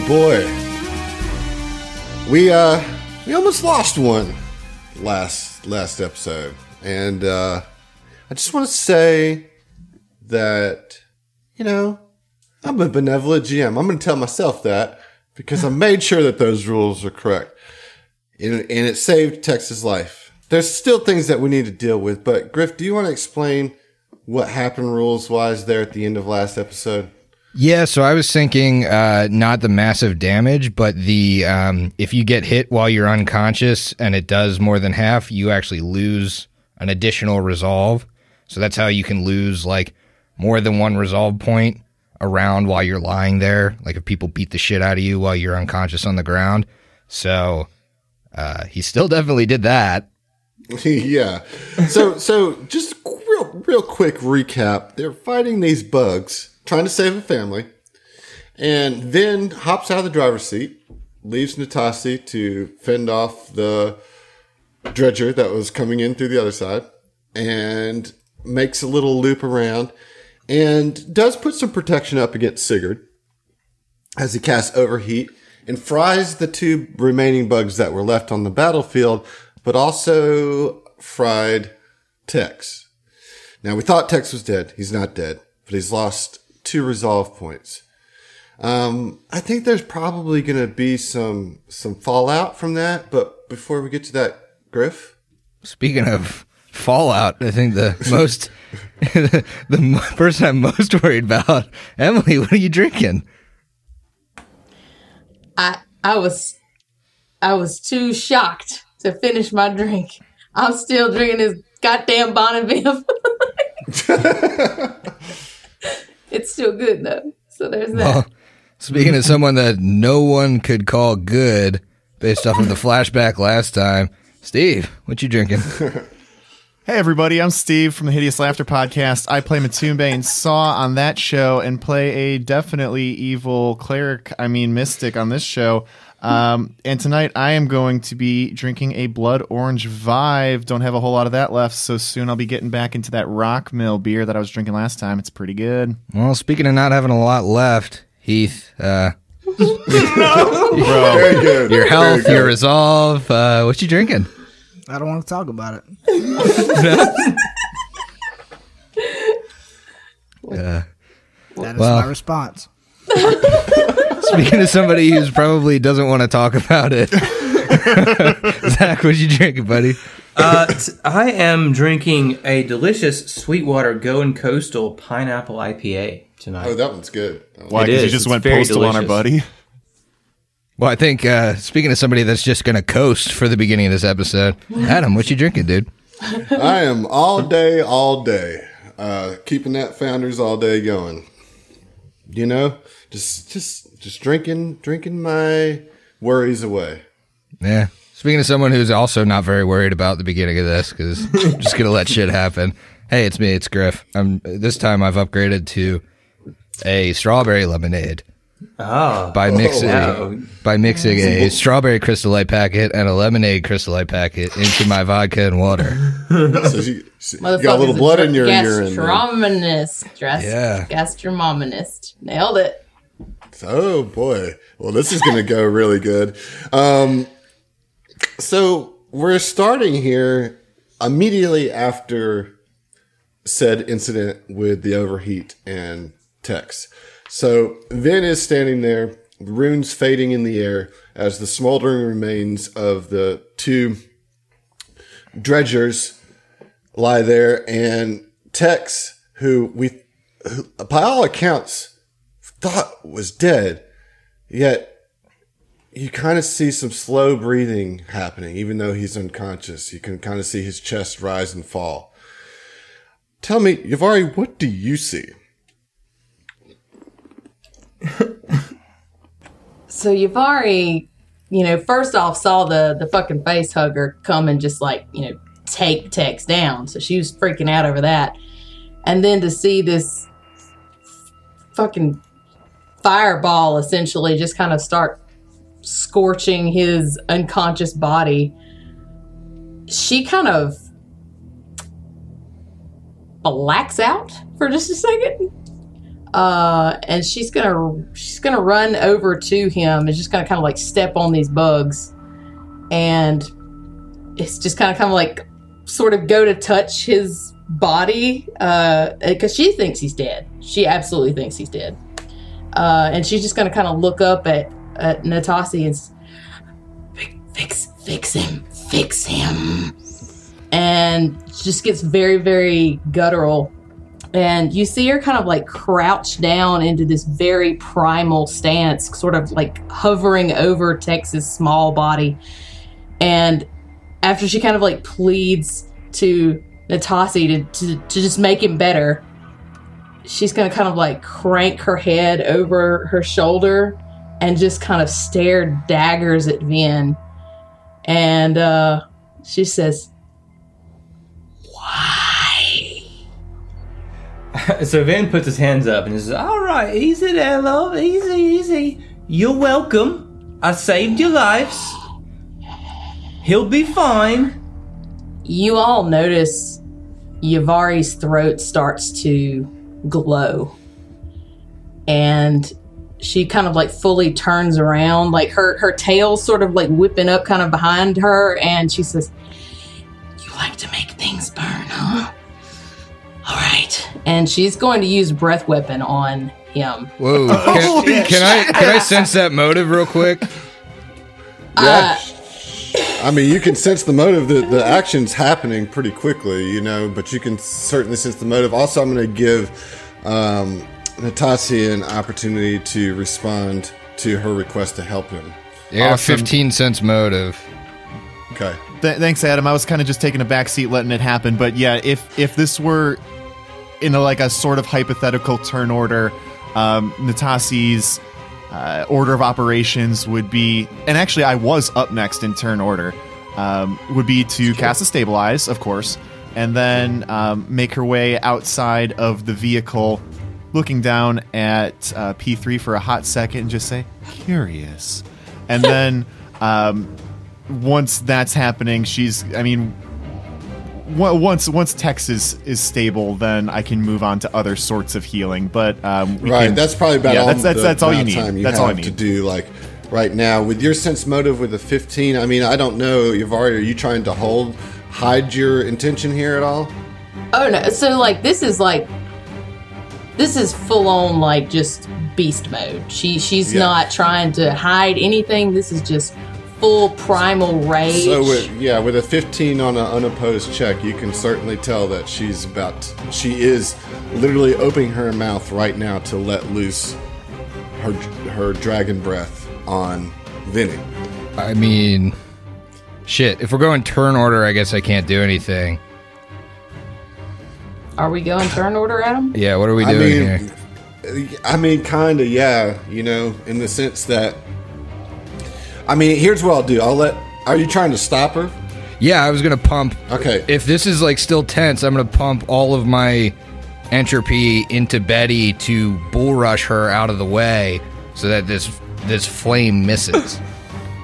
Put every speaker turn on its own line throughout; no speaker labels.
boy. We almost lost one last episode. And I just want to say that, I'm a benevolent GM. I'm going to tell myself that because I made sure that those rules are correct. And it saved Tex's life. There's still things that we need to deal with, but Griff, do you want to explain what happened rules-wise there at the end of last episode?
Yeah, so I was thinking not the massive damage, but the if you get hit while you're unconscious and it does more than half, you actually lose an additional resolve. So that's how you can lose like more than one resolve point around while you're lying there, like if people beat the shit out of you while you're unconscious on the ground. So he still definitely did that.
Yeah. So just real quick recap. They're fighting these bugs, trying to save a family, and then hops out of the driver's seat, leaves Natasi to fend off the dredger that was coming in through the other side, and makes a little loop around, and does put some protection up against Sigurd as he casts Overheat, and fries the two remaining bugs that were left on the battlefield, but also fried Tex. Now, we thought Tex was dead. He's not dead, but he's lost 2 resolve points. I think there's probably going to be some fallout from that, but before we get to that, Griff?
Speaking of fallout, I think the person I'm most worried about, Emily, what are you drinking?
I was too shocked to finish my drink. I'm still drinking this goddamn Bonneville. It's still good though. So there's that.
Well, speaking of someone that no one could call good based off of the flashback last time, Steve, what you drinking?
Hey everybody, I'm Steve from the Hideous Laughter Podcast. I play Matumbe and Saw on that show and play a definitely evil mystic on this show. And tonight I am going to be drinking a Blood Orange Vive. Don't have a whole lot of that left, so soon I'll be getting back into that Rock Mill beer that I was drinking last time. It's pretty good.
Well, speaking of not having a lot left, Heath,
No!
Bro,
Very good.
Your health, your resolve, what you drinking?
I don't want to talk about it. That is my response.
Speaking of somebody who probably doesn't want to talk about it, Zach, what you drinking, buddy?
I am drinking a delicious Sweetwater Going Coastal Pineapple IPA tonight.
Oh, that one's good.
Why? Because you just went postal on our buddy?
Well, I think, speaking of somebody that's just going to coast for the beginning of this episode, Adam, what you drinking, dude?
I am all day. Keeping that Founders all day going. Just drinking my worries away.
Yeah. Speaking of someone who's also not very worried about the beginning of this, because I'm just going to let shit happen. Hey, it's me. It's Griff. This time I've upgraded to a strawberry lemonade.
Oh.
By mixing a strawberry Crystal Light packet and a lemonade Crystal Light packet into my vodka and water.
So you got a little blood in your urine.
Gastronomist. Nailed it.
Oh, boy. Well, this is going to go really good. So we're starting here immediately after said incident with the overheat and Tex. So Vin is standing there, the runes fading in the air as the smoldering remains of the 2 dredgers lie there, and Tex, who by all accounts thought was dead, yet you kind of see some slow breathing happening, even though he's unconscious. You can kind of see his chest rise and fall. Tell me, Yavari, what do you see?
So Yavari, first off saw the fucking face hugger come and just take Tex down. So she was freaking out over that. And then to see this fucking fireball essentially just kind of start scorching his unconscious body, she kind of blacks out for just a second. And she's gonna run over to him and just gonna kind of like step on these bugs, and it's just kind of like sort of go to touch his body because she thinks he's dead. She absolutely thinks he's dead, and she's just gonna kind of look up at Natasi and fix him, and just gets very, very guttural. And you see her kind of like crouch down into this very primal stance, sort of like hovering over Tex's small body. And after she kind of like pleads to Natasi to just make him better, she's going to kind of like crank her head over her shoulder and just kind of stare daggers at Vin. And she says, "Why?"
So Vin puts his hands up and says, "All right, easy there, love. Easy. You're welcome. I saved your lives. He'll be fine."
You all notice Yavari's throat starts to glow. And she kind of like fully turns around, like her tail's sort of like whipping up kind of behind her, and she says, "You like to make things burn, huh? All right." And she's going to use breath weapon on him.
Whoa! Can I sense that motive real quick?
Yeah. I mean, you can sense the motive. The action's happening pretty quickly, you know, but you can certainly sense the motive. Also, I'm going to give Natasi an opportunity to respond to her request to help him.
Yeah,
Awesome.
15 cents motive.
Okay.
Thanks, Adam. I was kind of just taking a back seat, letting it happen. But yeah, if this were in a sort of hypothetical turn order, Natasi's order of operations would be, and actually I was up next in turn order, would be to cast a Stabilize, of course, and then make her way outside of the vehicle, looking down at P3 for a hot second and just say, "Curious." And then once that's happening, once Tex is stable, then I can move on to other sorts of healing. But
That's probably about all.
That's all you need.
Time
That's all I
have
need
to do. Like right now, with your sense motive with a 15. I mean, I don't know, Yavari. Are you trying to hide your intention here at all?
Oh no! So like this is full on like just beast mode. She's not trying to hide anything. This is just full primal rage.
So with a 15 on an unopposed check, you can certainly tell that she is literally opening her mouth right now to let loose her dragon breath on Vinny.
I mean, shit. If we're going turn order, I guess I can't do anything.
Are we going turn order, Adam?
Yeah, what are we doing here?
I mean, kind of, yeah. You know, in the sense that, I mean, here's what I'll do. Are you trying to stop her?
Yeah, I was gonna pump.
Okay.
If this is like still tense, I'm gonna pump all of my entropy into Betty to bull rush her out of the way so that this flame misses.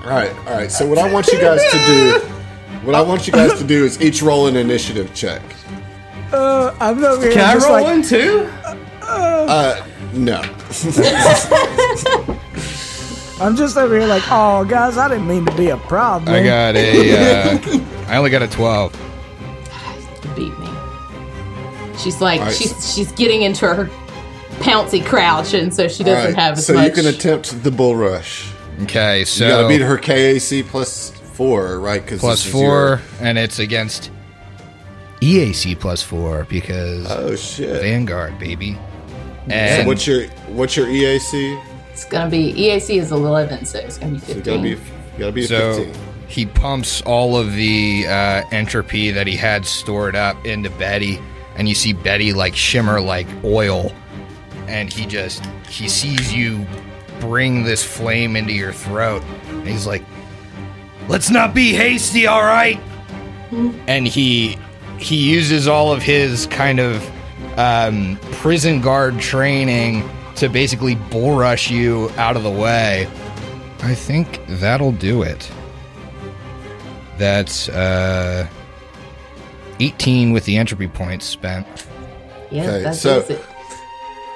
All right. So what I want you guys to do, is each roll an initiative check.
I'm over here.
Can I
just
roll
like,
one too?
No.
I'm just over here like, oh, guys, I didn't mean to be a problem.
I got I only got a 12.
Beat me. She's like,
All right.
she's getting into her pouncy crouch, and so she doesn't have as
so
much.
you can attempt the bull rush.
Okay, so
You gotta beat her KAC +4, right?
plus 4, and it's against EAC +4 because
Oh shit!
Vanguard, baby.
So
And
what's your EAC?
It's gonna be EAC is 11, so it's gonna be 15.
You gotta be a
so
15.
he pumps all of the entropy that he had stored up into Betty, and you see Betty like shimmer like oil, and he sees you bring this flame into your throat, and he's like, "Let's not be hasty, all right?" And he uses all of his kind of prison guard training to basically bull rush you out of the way. I think that'll do it. That's 18 with the entropy points spent.
Yeah,
Okay,
that's
so-
it.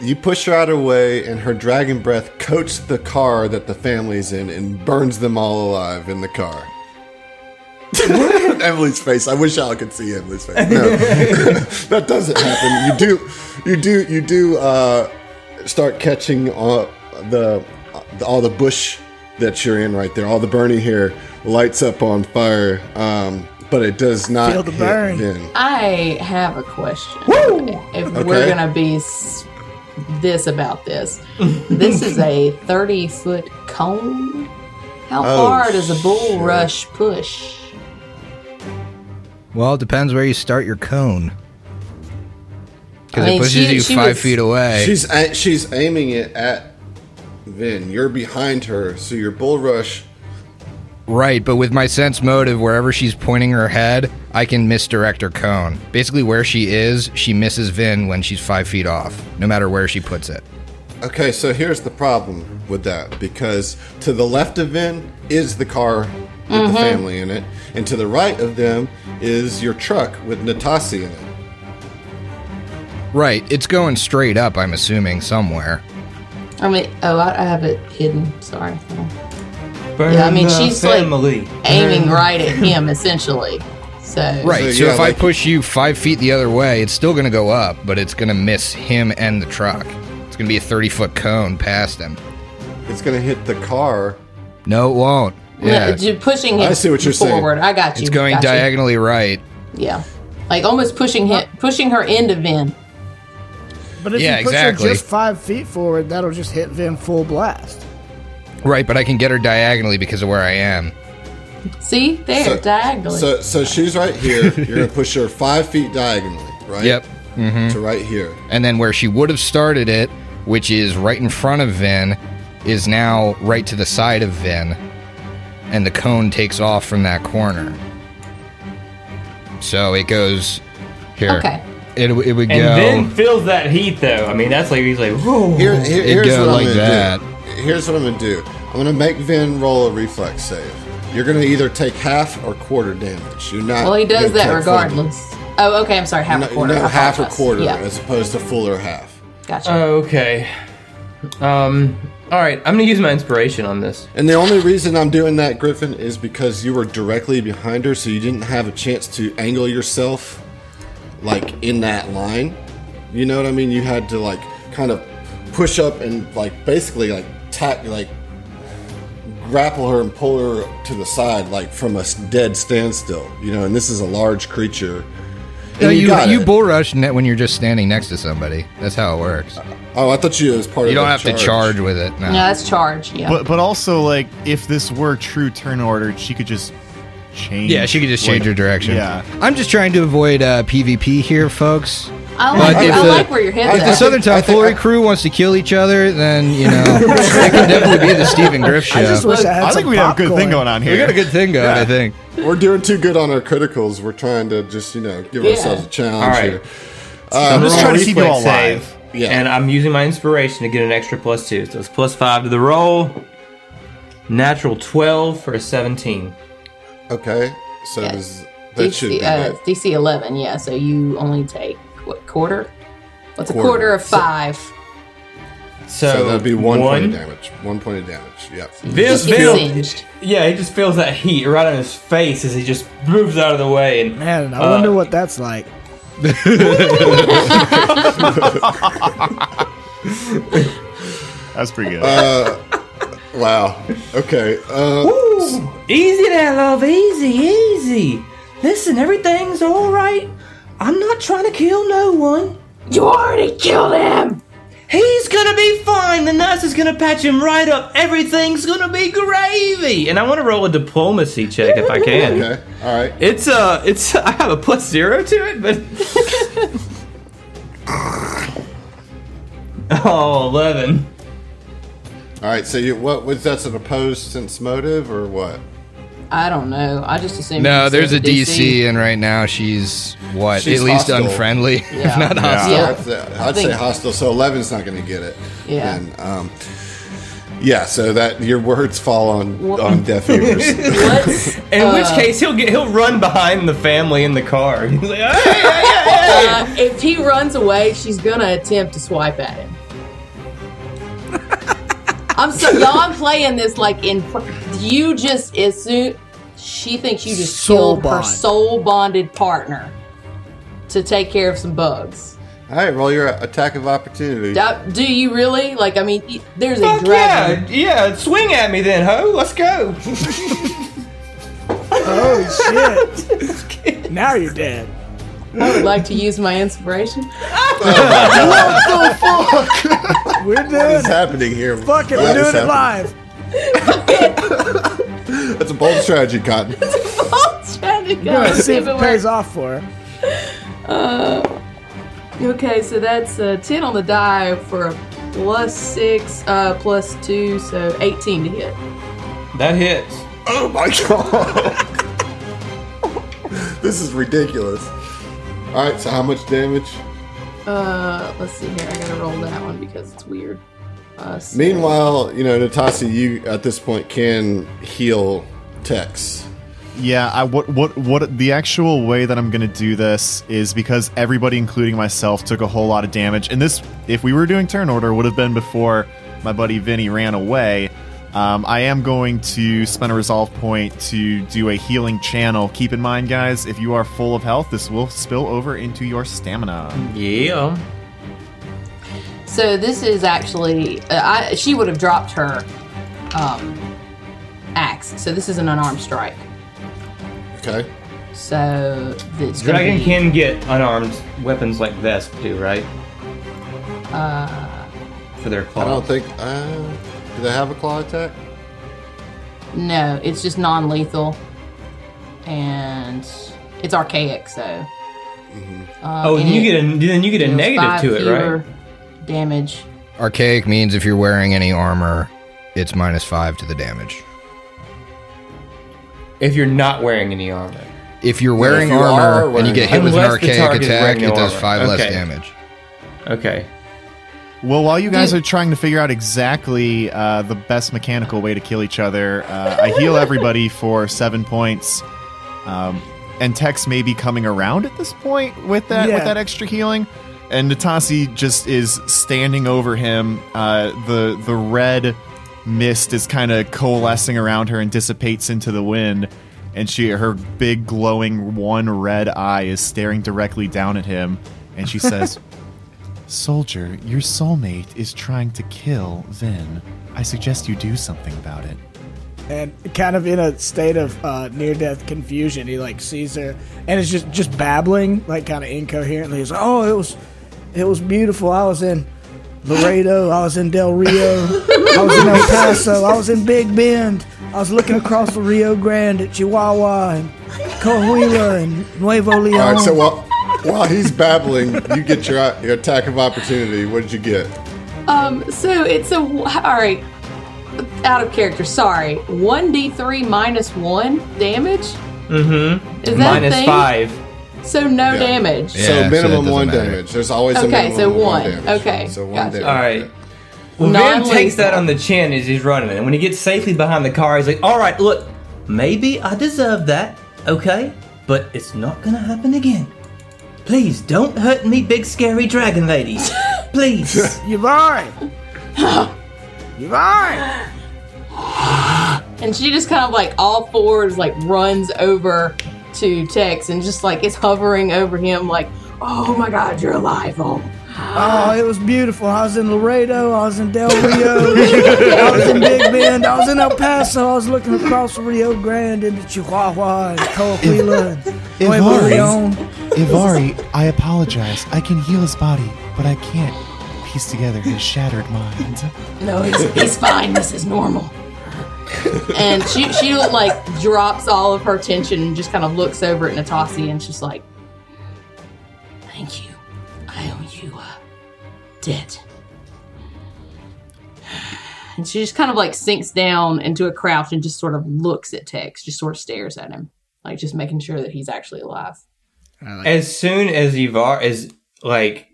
You push her out of the way, and her dragon breath coats the car that the family's in and burns them all alive in the car. Emily's face. I wish y'all could see Emily's face. No, that doesn't happen. You do start catching all the bush that you're in right there. All the burning hair lights up on fire, but it does not
Feel the burn.
hit Vin.
I have a question. If
Okay.
we're gonna be about this, this is a 30-foot cone. How far does a bull rush push?
Well, it depends where you start your cone. Because
I mean,
it pushes you
she
5
was-
feet away.
She's aiming it at Vin. You're behind her, so your bull rush.
Right, but with my sense motive, wherever she's pointing her head, I can misdirect her cone. Basically, where she is, she misses Vin when she's 5 feet off, no matter where she puts it.
Okay, so here's the problem with that, because to the left of Vin is the car with the family in it, and to the right of them is your truck with Natasi in it.
Right, it's going straight up, I'm assuming, somewhere.
I mean, I have it hidden. Sorry.
Burn
Yeah, I mean,
the
she's
family.
like aiming right at him, essentially. So
Right,
So,
so
yeah,
if I
like-
push you 5 feet the other way, it's still going to go up, but it's going to miss him and the truck. It's going to be a 30-foot cone past him.
It's going to hit the car.
No, it won't. Yeah,
you're pushing him
I see what you're saying.
forward. I got you.
it's going
got you.
diagonally right.
Yeah, like almost pushing her into Vin.
But if
Yeah,
you push
exactly.
her just 5 feet forward, that'll just hit Vin full blast.
Right, but I can get her diagonally because of where I am.
See there, diagonally.
So she's right here. You're going to push her 5 feet diagonally, right?
Yep.
To right here.
And then where she would have started it, which is right in front of Vin, is now right to the side of Vin. And the cone takes off from that corner. So it goes here.
Okay.
It would
And
go.
Vin feels that heat, though. I mean, that's like he's like, whoa.
Here's
go
what
like
I'm
that.
going to do. Here's what I'm going to do. I'm going to make Vin roll a reflex save. You're going to either take half or quarter damage. You're not.
Well, he does
gonna
that
take
regardless. Oh, okay. I'm sorry. Half a quarter.
No,
I
half or
apologize.
quarter,
Yeah,
as opposed to full or half.
gotcha.
Okay. All right, I'm gonna use my inspiration on this.
And the only reason I'm doing that, Griffin, is because you were directly behind her, so you didn't have a chance to angle yourself, like, in that line. You know what I mean? You had to, like, kind of push up and, like, basically, like, grapple her and pull her to the side, like, from a dead standstill. You know, and this is a large creature.
No,
And got
you
it.
bull rush when you're just standing next to somebody. That's how it works.
Oh, I thought you was part of
You don't
the
have to charge with it. No.
No, that's charge. Yeah.
But also, like, if this were true turn order, she could just change.
Yeah, she could just change her direction.
Yeah.
I'm just trying to avoid PvP here, folks.
I
But if
like where your head's
If the
at.
Southern Tomfoolery crew wants to kill each other, then, you know, it can definitely be the Stephen Griff show.
I just wish I had
I
some
think we have a good thing
popcorn.
going on here.
We got a good thing going, I think.
We're doing too good on our criticals. We're trying to just, you know, give
Yeah.
ourselves a challenge
All right.
here.
I'm just
Roll
trying to keep you
reflex
all alive.
save,
Yeah.
And I'm using my inspiration to get an extra +2. So it's +5 to the roll. Natural 12 for a 17.
Okay, so
Yeah.
that should be good.
DC 11. Yeah, so you only take what, quarter? What's a
Quarter.
quarter of 5?
So that'd be one point of damage. 1 point of damage. Yep.
Just get
Bill,
singed.
yeah, he just feels that heat right on his face as he just moves out of the way. And
Man, I wonder what that's like.
That's pretty good.
Wow. Okay.
Ooh, easy there, love. Easy, easy. Listen, everything's all right. I'm not trying to kill no one.
You already killed him.
He's gonna be fine. The nurse is gonna patch him right up. Everything's gonna be gravy. And I want to roll a diplomacy check if I can.
Okay. All right.
It's I have a +0 to it, but oh, 11.
All right. So what was that? An opposed sense motive or what?
I don't know. I just assumed.
No,
you
there's a
said
DC, and right now she's, what,
She's
at least
hostile.
unfriendly, if
Yeah.
not
Yeah.
hostile.
I'd say hostile. So 11's not going to get it.
Yeah.
And, yeah. So that your words fall on deaf ears.
What?
In which case he'll run behind the family in the car. He's like, hey.
If he runs away, she's gonna attempt to swipe at him. I'm so y'all. I'm playing this like in. You just assume she thinks you just killed her soul bonded partner to take care of some bugs.
All right, roll your attack of opportunity.
Do you really? Like, I mean, there's a
Fuck
dragon.
yeah, swing at me then, ho. Let's go.
Oh shit! Now you're dead.
I would like to use my inspiration.
What the fuck?
We're doing
What is
it.
happening here?
Fuck it, we're doing it live.
That's a bold strategy, Cotton.
We're gonna see if it pays off for her.
Okay, so that's 10 on the die for a +6, +2, so 18 to hit.
That hits.
Oh my god. This is ridiculous. Alright, so how much damage?
Let's see here. I gotta roll that one because it's weird.
Meanwhile, Natasi, you at this point can heal Tex.
Yeah, what the actual way that I'm gonna do this is because everybody, including myself, took a whole lot of damage, and this, if we were doing turn order, would have been before my buddy Vinny ran away. I am going to spend a resolve point to do a healing channel. Keep in mind, guys, if you are full of health, this will spill over into your stamina.
Yeah.
So this is actually, she would have dropped her axe. So this is an unarmed strike.
Okay.
So this
Dragon can get unarmed weapons like Vesp too, right? For their claws.
I don't think. Do they have a claw attack?
No, it's just non-lethal, and it's archaic. So.
Then you get a negative to it, right?
Damage.
Archaic means if you're wearing any armor, it's -5 to the damage.
If you're not wearing any armor.
If you're wearing armor and you get hit with an archaic attack, it does 5 less damage.
Okay.
Well, while you guys are trying to figure out exactly the best mechanical way to kill each other, I heal everybody for 7 points. And Tex may be coming around at this point with that extra healing. And Natasi just is standing over him. The red mist is kind of coalescing around her and dissipates into the wind. And her big glowing one red eye is staring directly down at him. And she says, "Soldier, your soulmate is trying to kill Vin. I suggest you do something about it."
And kind of in a state of near-death confusion, he like sees her and is just babbling, like kind of incoherently. He's like, "Oh, it was beautiful. I was in Laredo. I was in Del Rio. I was in El Paso. I was in Big Bend. I was looking across the Rio Grande at Chihuahua and Coahuila and Nuevo Leon."
All right, so while he's babbling, you get your attack of opportunity. What did you get?
So it's all right. Out of character, sorry. 1d3 -1 damage?
Mm-hmm.
Is that a thing?
-5.
So no damage.
Yeah,
so minimum
so
1
matter.
damage. There's always a
Okay,
minimum
so
of 1
one.
damage.
Okay,
So 1
gotcha.
damage.
All right. Well, Vin takes that on the chin as he's running, and when he gets safely behind the car, he's like, "All right, look, maybe I deserve that, okay? But it's not gonna happen again. Please don't hurt me, big scary dragon lady. Please."
Yuvari! Yuvari!
And she just kind of like all fours like runs over to Tex and just like is hovering over him like, "Oh my God, you're alive!"
Oh, it was beautiful. I was in Laredo. I was in Del Rio. I was in Big Bend. I was in El Paso. I was looking across the Rio Grande into Chihuahua and Coahuila and Nuevo Leon.
Ivari, I apologize. I can heal his body, but I can't piece together his shattered mind.
No, he's fine. This is normal. And she like drops all of her tension and just kind of looks over at Natasi and she's like, "Thank you. I owe you a debt." And she just kind of like sinks down into a crouch and just sort of looks at Tex, just sort of stares at him, like just making sure that he's actually alive.
As soon as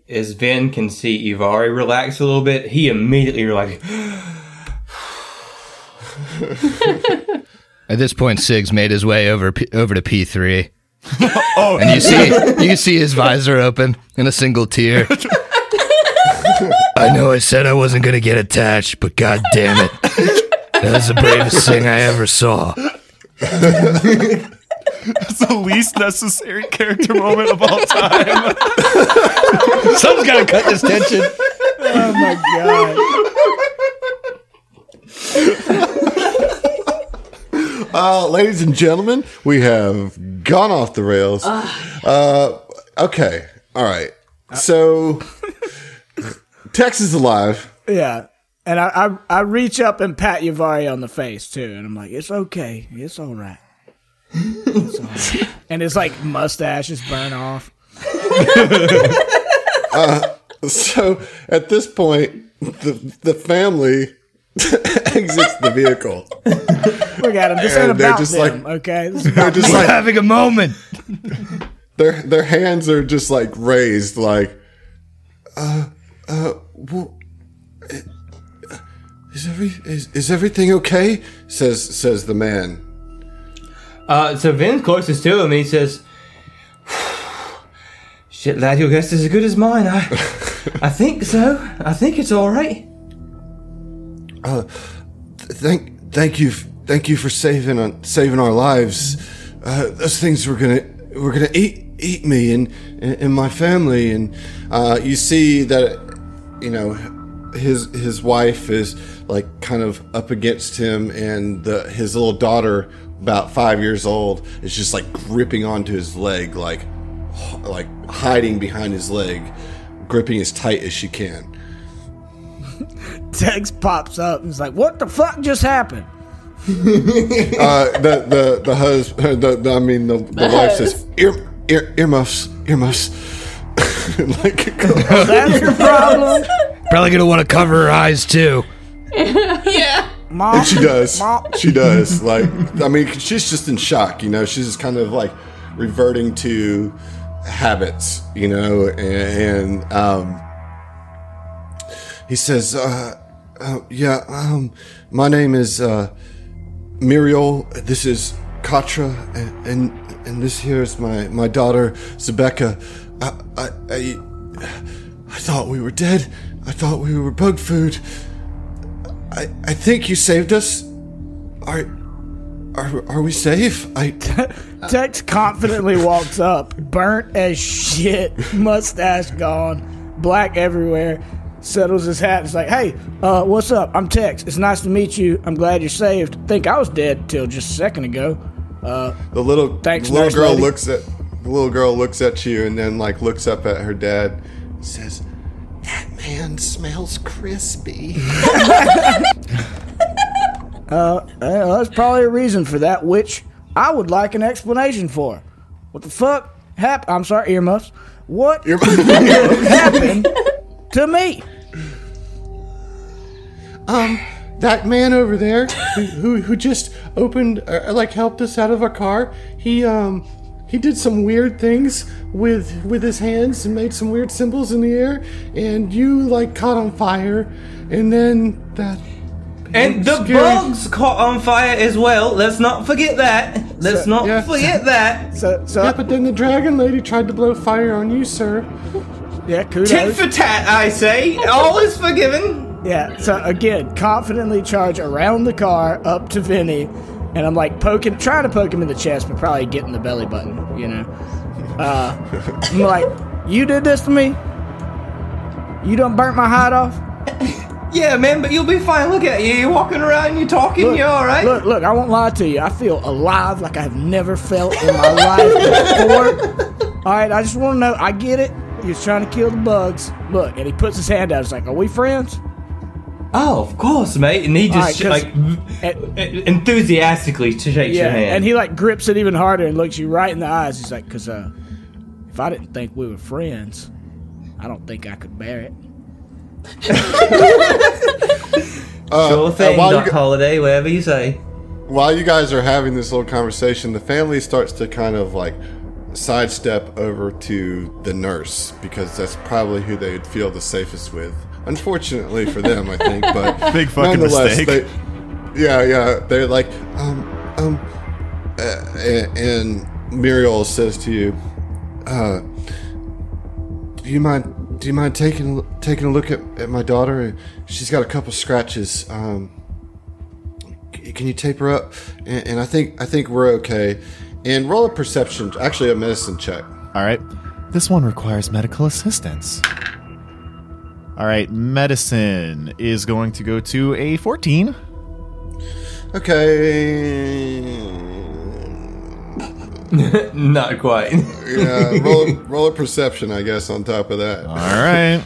as Vin can see Ivari relax a little bit, he immediately relaxes.
At this point, Sig's made his way over to P3. And you can see his visor open in a single tear. I know I said I wasn't going to get attached, but god damn it. That was the bravest thing I ever saw.
That's the least necessary character moment of all time.
Someone's got to cut this tension.
Oh my god.
Ladies and gentlemen, we have gone off the rails. Okay. All right. So, Tex is alive.
Yeah. And I reach up and pat Yavari on the face, too. And I'm like, it's okay. It's all right. It's all right. And his, like, mustache is burnt off.
So, at this point, the family exits the vehicle.
Look at him. This ain't
And they're
about
just
them,
like-
okay? This is
They're
about
just
We're
like,
having a moment.
their hands are just like raised, like, well, is everything okay? Says the man.
So Vin's closest to him, he says, "Shit, lad, your guess is as good as mine. I think so. I think it's all right."
Thank you for saving our lives. Those things were gonna eat me and my family, and you see that, you know, his wife is like kind of up against him, and his little daughter, about 5 years old, is just like gripping onto his leg, like hiding behind his leg, gripping as tight as she can.
Tex pops up and is like, what the fuck just happened?
The husband, the wife says, earmuffs. Like,
That's the problem.
Probably going to want to cover her eyes, too.
Yeah.
Mom.
and she does.
Mom.
She does. Like, I mean, she's just in shock, you know. She's just kind of like reverting to habits, you know. And he says, my name is Muriel. This is Katra, and this here is my daughter Zebecca. I thought we were dead. I thought we were bug food. I think you saved us. Are we safe?
Tex confidently walks up, burnt as shit, mustache gone, black everywhere, settles his hat. It's like, hey, what's up? I'm Tex. It's nice to meet you. I'm glad you're saved. Think I was dead till just a second ago.
The little
Thanks,
little
nice
girl
lady.
looks at you and then like looks up at her dad and says, "That man smells crispy."
There's probably a reason for that, which I would like an explanation for. What the fuck happened? I'm sorry, earmuffs. What happened to me?
That man over there who just opened helped us out of our car. He did some weird things with his hands and made some weird symbols in the air, and you like caught on fire, and then that.
And the bugs caught on fire as well. Let's not forget that. Let's not forget that.
So
Yeah, but then the dragon lady tried to blow fire on you, sir.
yeah, kudos.
Tit for tat, I say. All is forgiven.
Yeah, so again, confidently charge around the car up to Vinny, and I'm like trying to poke him in the chest, but probably getting the belly button, you know. I'm like, you did this to me? You done burnt my hide off?
Yeah, man, but you'll be fine. Look at you. You're walking around, you're talking, you're alright.
Look, I won't lie to you. I feel alive like I have never felt in my life before. Alright, I just want to know, I get it. He was trying to kill the bugs. Look, and he puts his hand out. It's like, are we friends?
Oh, of course, mate. And he just enthusiastically shakes your hand.
And he like grips it even harder and looks you right in the eyes. He's like, because if I didn't think we were friends, I don't think I could bear it.
Sure thing, Doc Holiday, whatever you say.
While you guys are having this little conversation, the family starts to kind of like sidestep over to the nurse, because that's probably who they would feel the safest with. Unfortunately for them, I think, but
Big fucking
nonetheless,
mistake.
they're like, and Muriel says to you, do you mind do you mind taking a look at my daughter? She's got a couple scratches. Can you tape her up? And I think we're okay. And roll a perception, actually a medicine check.
All right. This one requires medical assistance. All right, medicine is going to go to a 14.
Okay.
Not quite.
Yeah, roll a perception, I guess, on top of that.
All right.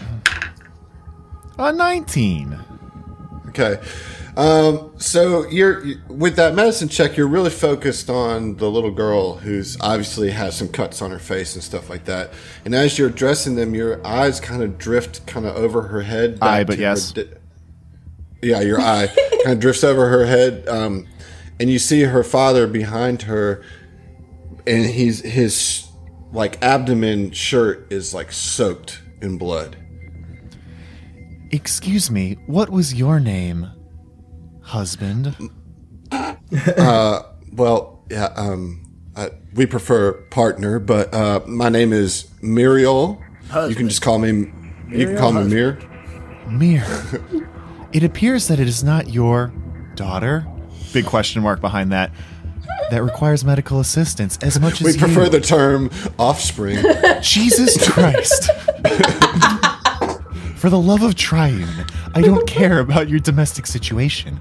A 19.
Okay. So you're with that medicine check, you're really focused on the little girl who's obviously has some cuts on her face and stuff like that. And as you're addressing them, your eyes kind of drift kind of over her head.
Yes.
Yeah, your eye kind of drifts over her head, and you see her father behind her, and his like abdomen shirt is like soaked in blood.
Excuse me, what was your name, husband?
Well, yeah, we prefer partner, but my name is Muriel.
Husband.
You can just call me. You can call me Mir.
Mir. It appears that it is not your daughter. Big question mark behind that. That requires medical assistance as much as
We prefer the term offspring.
Jesus Christ. For the love of Triune, I don't care about your domestic situation.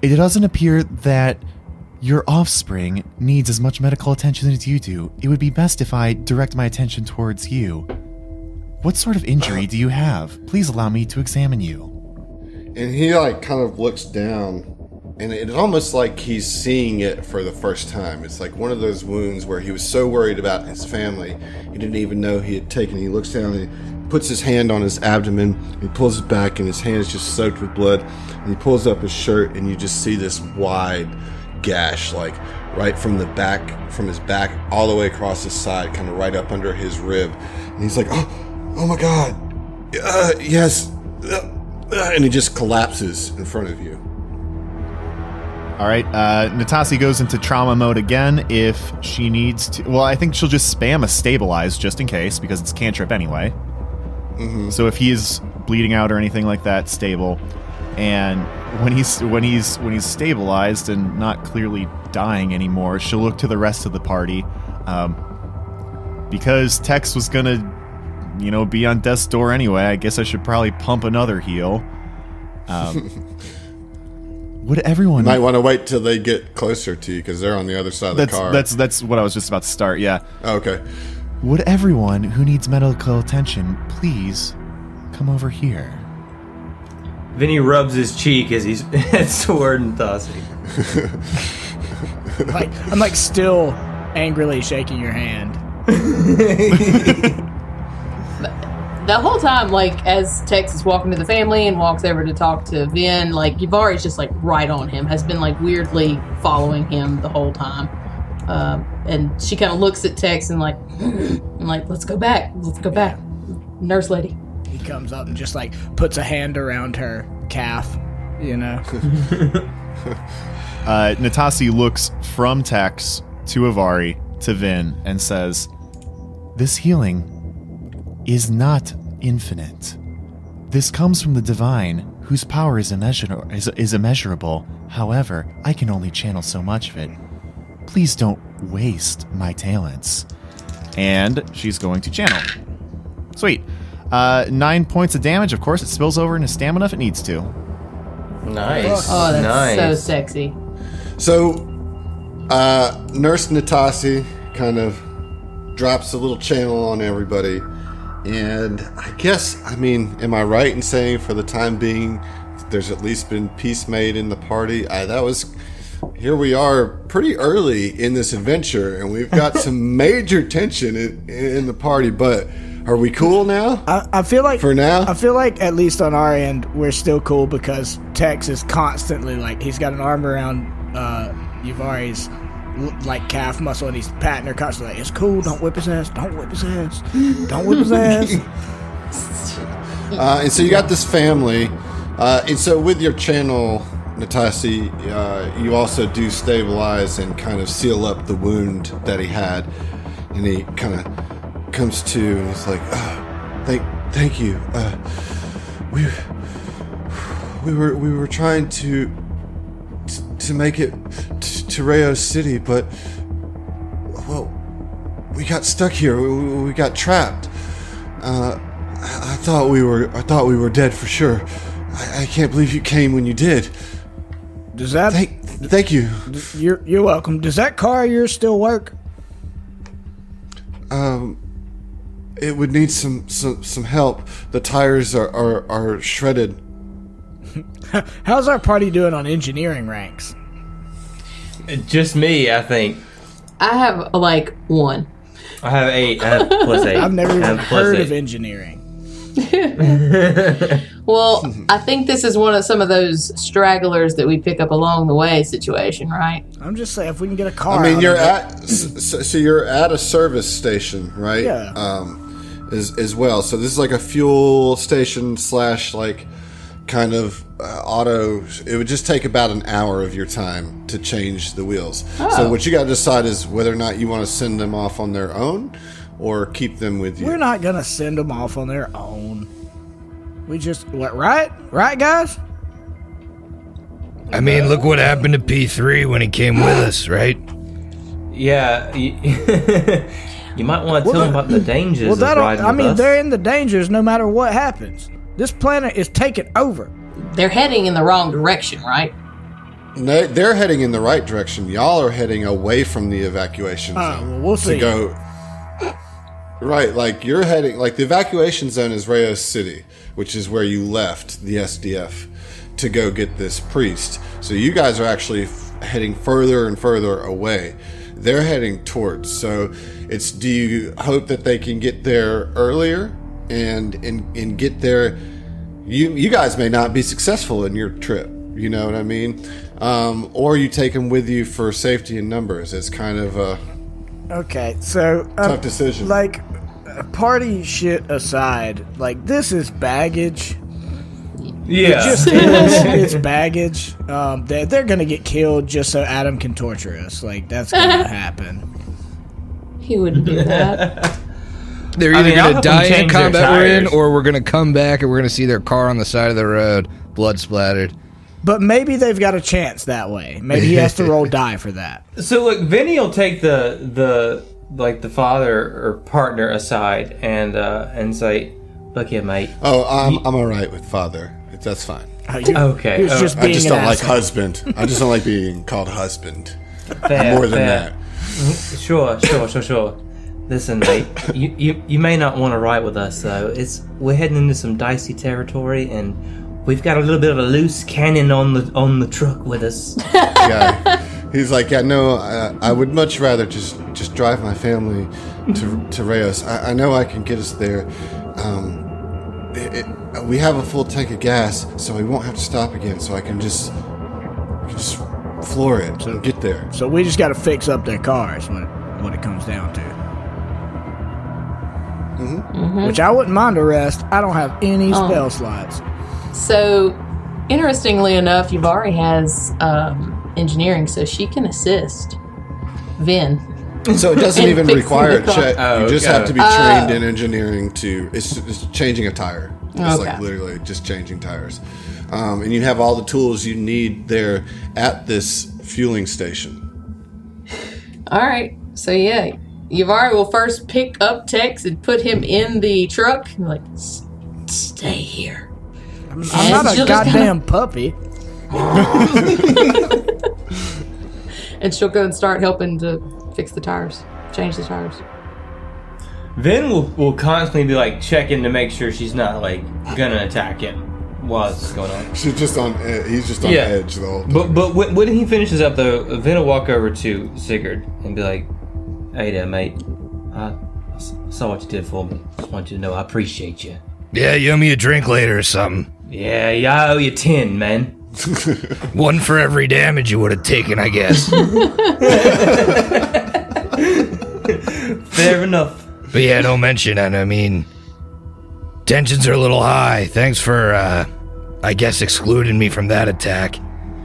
It doesn't appear that your offspring needs as much medical attention as you do. It would be best if I direct my attention towards you. What sort of injury do you have? Please allow me to examine you.
And he like kind of looks down, and it's almost like he's seeing it for the first time. It's like one of those wounds where he was so worried about his family, he didn't even know he had taken. He looks down and he puts his hand on his abdomen, he pulls it back, and his hand is just soaked with blood. And he pulls up his shirt, and you just see this wide gash, like right from the back, from his back, all the way across his side, kind of right up under his rib. And he's like, "Oh my God, yes." And he just collapses in front of you.
All right, Natasi goes into trauma mode again if she needs to. Well, I think she'll just spam a stabilize just in case, because it's cantrip anyway. Mm-hmm. So if he is bleeding out or anything like that, stable. And when he's stabilized and not clearly dying anymore, she'll look to the rest of the party, because Tex was gonna, be on death's door anyway. I guess I should probably pump another heal. Would everyone...
You might want to wait till they get closer to you, because they're on the other side of the car.
That's what I was just about to start, yeah.
Oh, okay.
Would everyone who needs medical attention please come over here?
Vinny rubs his cheek as he's heads toward Natasi.
I'm like still angrily shaking your hand.
The whole time, like, as Tex is walking to the family and walks over to talk to Vin, like, Yvari's just, like, right on him, has been, like, weirdly following him the whole time. And she kind of looks at Tex and, like, let's go back. Nurse lady.
He comes up and just, like, puts a hand around her calf,
Natasi looks from Tex to Ivari to Vin and says, "This healing is not infinite. This comes from the divine, whose power is immeasurable. However, I can only channel so much of it. Please don't waste my talents." And she's going to channel. Sweet. 9 points of damage. Of course, it spills over into stamina if it needs to.
Nice.
Oh, that's
nice.
so sexy.
So, Nurse Natasi kind of drops a little channel on everybody. And I guess, am I right in saying for the time being, there's at least been peace made in the party? Here we are pretty early in this adventure, and we've got some major tension in the party, but are we cool now?
I feel like
for now,
I feel like at least on our end, we're still cool because Tex is constantly he's got an arm around Yvari's like calf muscle, and he's patting her constantly. It's cool. Don't whip his ass. Don't whip his ass. Don't whip his ass.
And so you got this family, and so with your channel, Natasi, you also do stabilize and kind of seal up the wound that he had, and he kind of comes to, and he's like, Thank you. We were trying to make it to Rayo City, but well, we got stuck here. We got trapped. I thought we were dead for sure. I can't believe you came when you did.
Does that?
Thank you.
You're welcome. Does that car of yours still work?
It would need some help. The tires are shredded.
How's our party doing on engineering ranks?
Just me, I think.
I have like 1.
I have 8. I have plus 8.
I've never even heard of engineering.
Well, I think this is some of those stragglers that we pick up along the way situation, right?
I'm just saying, if we can get a car.
I mean, you're at a service station, right?
Yeah.
As well. So this is like a fuel station / like kind of auto. It would just take about an hour of your time to change the wheels.
Oh.
So what you got to decide is whether or not you want to send them off on their own or keep them with you.
We're not gonna send them off on their own. We just right, guys.
I mean, look what happened to P3 when he came with us, right?
Yeah, you might want to tell them about the dangers of riding with us.
They're in the dangers no matter what happens. This planet is taken over.
They're heading in the wrong direction, right?
No, they're heading in the right direction. Y'all are heading away from the evacuation zone.
Well, we'll see.
To go. Right, like you're heading, like the evacuation zone is Rayo City, which is where you left the SDF to go get this priest. So you guys are actually heading further and further away. They're heading towards. So it's, do you hope that they can get there earlier and get there? You guys may not be successful in your trip. You know what I mean? Or you take them with you for safety in numbers. It's kind of a tough decision.
Like, party shit aside, like, this is baggage.
Yeah.
It just is. It's baggage. They're going to get killed just so Adam can torture us. Like, that's going to happen.
He wouldn't do that.
They're either going to die in combat we're in, or we're going to come back and we're going to see their car on the side of the road, blood splattered.
But maybe they've got a chance that way. Maybe he has to roll die for that.
So look, Vinny will take the father or partner aside and say, "Look here, mate."
Oh, I'm all right with father. That's fine.
Okay.
I just
don't like husband. I just don't like being called husband.
Fair,
More than
fair.
that.
Sure. Listen, mate. You may not want to ride with us though. We're heading into some dicey territory and we've got a little bit of a loose cannon on the truck with us.
Yeah, he's like, yeah, no, I would much rather just drive my family to Rayos. I know I can get us there. We have a full tank of gas, so we won't have to stop again. So I can just floor it and get there.
So we just got to fix up their cars when it comes down to.
Mm-hmm.
Which I wouldn't mind a rest. I don't have any spell slots.
So, interestingly enough, Yuvari has engineering, so she can assist Vin.
So it doesn't even require a check. You just have to be trained in engineering it's changing a tire. It's like literally just changing tires. And you have all the tools you need there at this fueling station.
All right. So, yeah, Yuvari will first pick up Tex and put him in the truck. And like, stay here.
I'm not a goddamn puppy.
And she'll go and start helping to fix the tires, change the tires.
Vin will constantly be like checking to make sure she's not like gonna attack him while this is going on.
He's just on edge the whole time.
But when he finishes up though, Vin will walk over to Sigurd and be like, "Hey there, mate. I saw what you did for me. Just want you to know I appreciate you.
Yeah, you owe me a drink later or something.
Yeah, I owe you 10, man.
One for every damage you would have taken, I guess."
Fair enough.
But yeah, don't mention it. I mean, tensions are a little high. Thanks for, I guess, excluding me from that attack.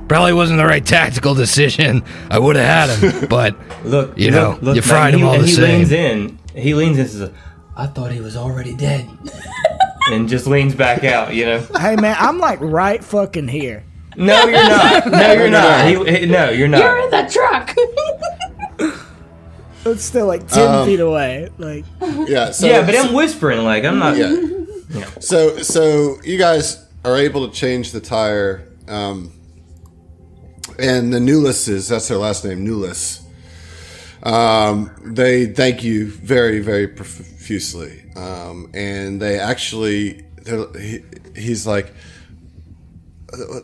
Probably wasn't the right tactical decision. I would have had him, but
look,
you
man,
fried him all the same.
He leans in and says, "I thought he was already dead." and just leans back out, you know.
Hey, man, I'm like right fucking here.
No, you're not. No, you're not. No, you're not.
You're in the truck.
It's still like 10 feet away. Like,
Yeah. So,
Yeah, but I'm whispering like I'm not.
Yeah. So you guys are able to change the tire, and the Newlesses, that's their last name, Newless. They thank you very, very profusely, and they actually, he's like,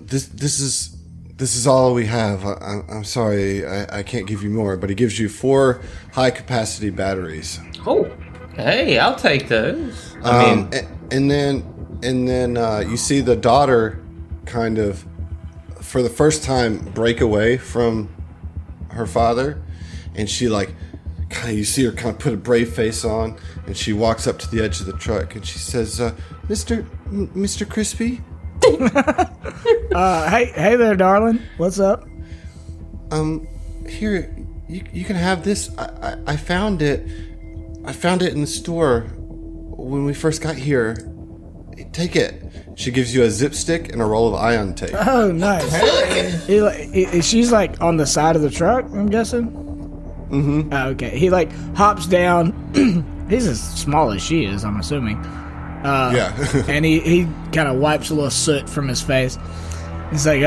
this is all we have. I'm sorry, I can't give you more, but he gives you 4 high capacity batteries.
Oh, hey, I'll take those. I mean,
and then you see the daughter kind of, for the first time, break away from her father, and she like, kind of, you see her kind of put a brave face on, and she walks up to the edge of the truck, and she says, Mr. Crispy?
hey there, darling. What's up?
Here, you can have this. I found it. I found it in the store when we first got here. Take it. She gives you a zip stick and a roll of ion tape.
Oh, nice. She's like on the side of the truck, I'm guessing?
Mm-hmm.
Oh, okay. He like hops down. He's as small as she is, I'm assuming.
Yeah.
And he kind of wipes a little soot from his face. He's like,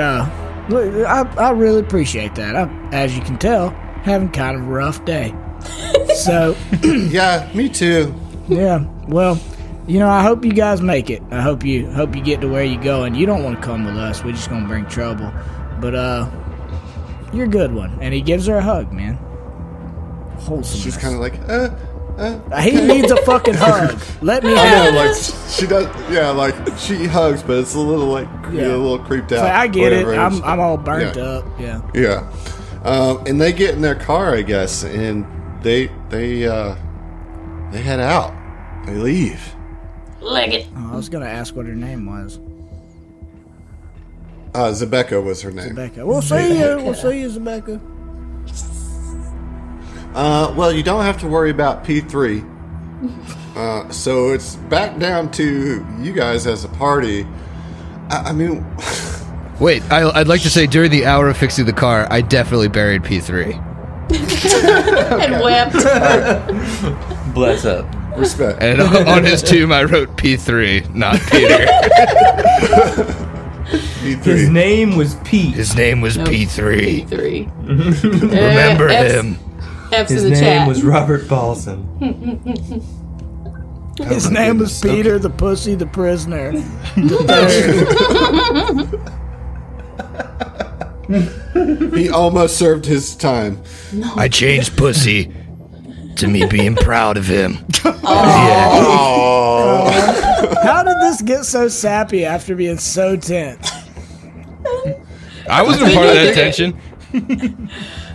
look, I really appreciate that. As you can tell, having kind of a rough day. So,
Yeah, me too.
yeah, well, you know, I hope you guys make it. I hope you get to where you're going. You don't want to come with us. We're just going to bring trouble. But, you're a good one. And he gives her a hug, man. Wholesome.
She's kind of like,
He needs a fucking hug. Let me
I
have
know,
it.
like she does. Yeah, like she hugs, but it's a little like
Yeah.
a little creeped out.
So I get it.
whatever is.
I'm all burnt
Yeah.
up. Yeah.
Yeah, and they get in their car, I guess, and they head out. They leave.
Leg it.
Oh, I was gonna ask what her name was.
Zebecca was her name.
Rebecca. We'll see you. We'll see you, Rebecca.
Well, you don't have to worry about P3. So it's back down to you guys as a party. I mean,
Wait, I'd like to say during the hour of fixing the car, I definitely buried P3.
And wept.
bless up.
respect.
And on his tomb, I wrote P3, not Peter.
P3.
His name was Pete.
His name was P3.
3.
Remember him.
F's
His
in the
name
chat.
was Robert Paulson.
His
my
name was
goodness.
Peter the Pussy the Prisoner. The third.
He almost served his time.
I changed pussy to me being proud of him.
How did this get so sappy after being so tense?
I wasn't part of that tension.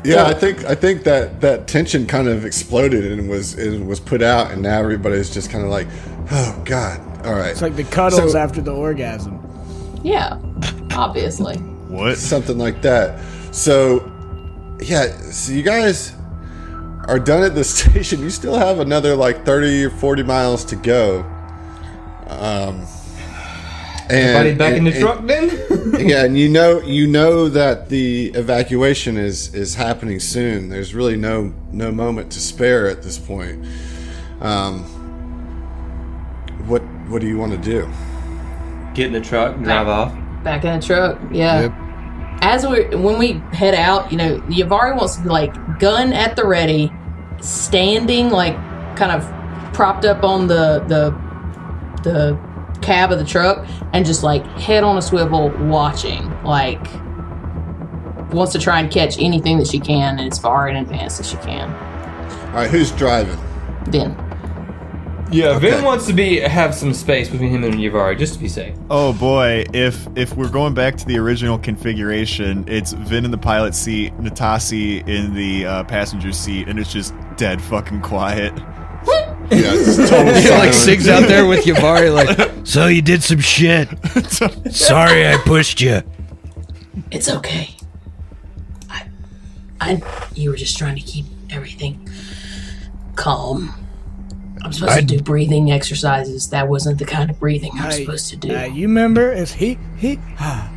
Yeah, I think that tension kind of exploded and was put out, and now everybody's just kind of like, oh God, all right.
It's like the cuddles
So-
after the orgasm.
Yeah, obviously.
What?
Something like that. So, yeah, so you guys are done at the station. You still have another like 30 or 40 miles to go.
Everybody back in the
and-
truck then?
Yeah, and you know that the evacuation is happening soon. There's really no moment to spare at this point. What do you want to do?
Get in the truck, drive off.
Back in the truck. Yeah.
Yep.
When we head out, you know, Yavari wants to be like gun at the ready, standing like kind of propped up on the cab of the truck, and just like head on a swivel, watching. Like wants to try and catch anything that she can as far in advance as she can.
All right, who's driving?
Then
Yeah,
Okay.
Vin wants to have some space between him and Yavari, just to be safe.
Oh boy, if we're going back to the original configuration, it's Vin in the pilot seat, Natasi in the passenger seat, and it's just dead fucking quiet.
Yeah, it's total
He like
silence.
sings out there with Yavari like, so you did some shit. Sorry I pushed you.
it's okay. You were just trying to keep everything calm. I'm supposed to do breathing exercises. That wasn't the kind of breathing I'm supposed to do.
You remember, it's he, ha.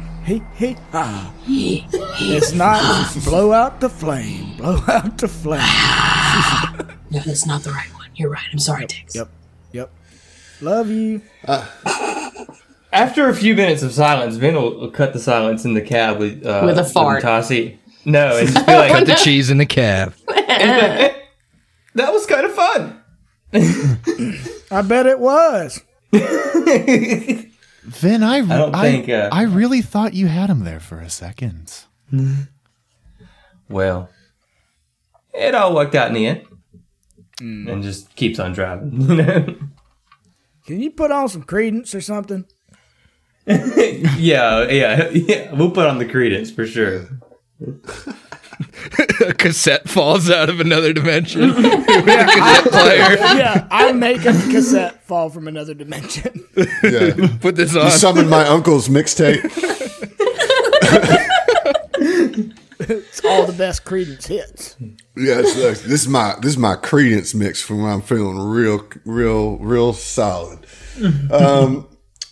It's not blow out the flame. Blow out the flame.
No, that's not the right one. You're right. I'm sorry, Tex.
Yep. Love you.
After a few minutes of silence, Vin will cut the silence in the cab with
a fart.
Tassi. No, and just be like,
Cut the cheese in the cab.
that was kind of fun.
I bet it was.
Vin, I really thought you had him there for a second.
Well, it all worked out in the end. And just keeps on driving.
Can you put on some Credence or something?
Yeah. We'll put on the Credence for sure.
A cassette falls out of another dimension. With a cassette player.
Yeah, I make a cassette fall from another dimension.
Yeah.
Put this on.
You summoned my uncle's mixtape.
It's all the best Credence hits.
Yeah, this is my Credence mix from when I'm feeling real solid.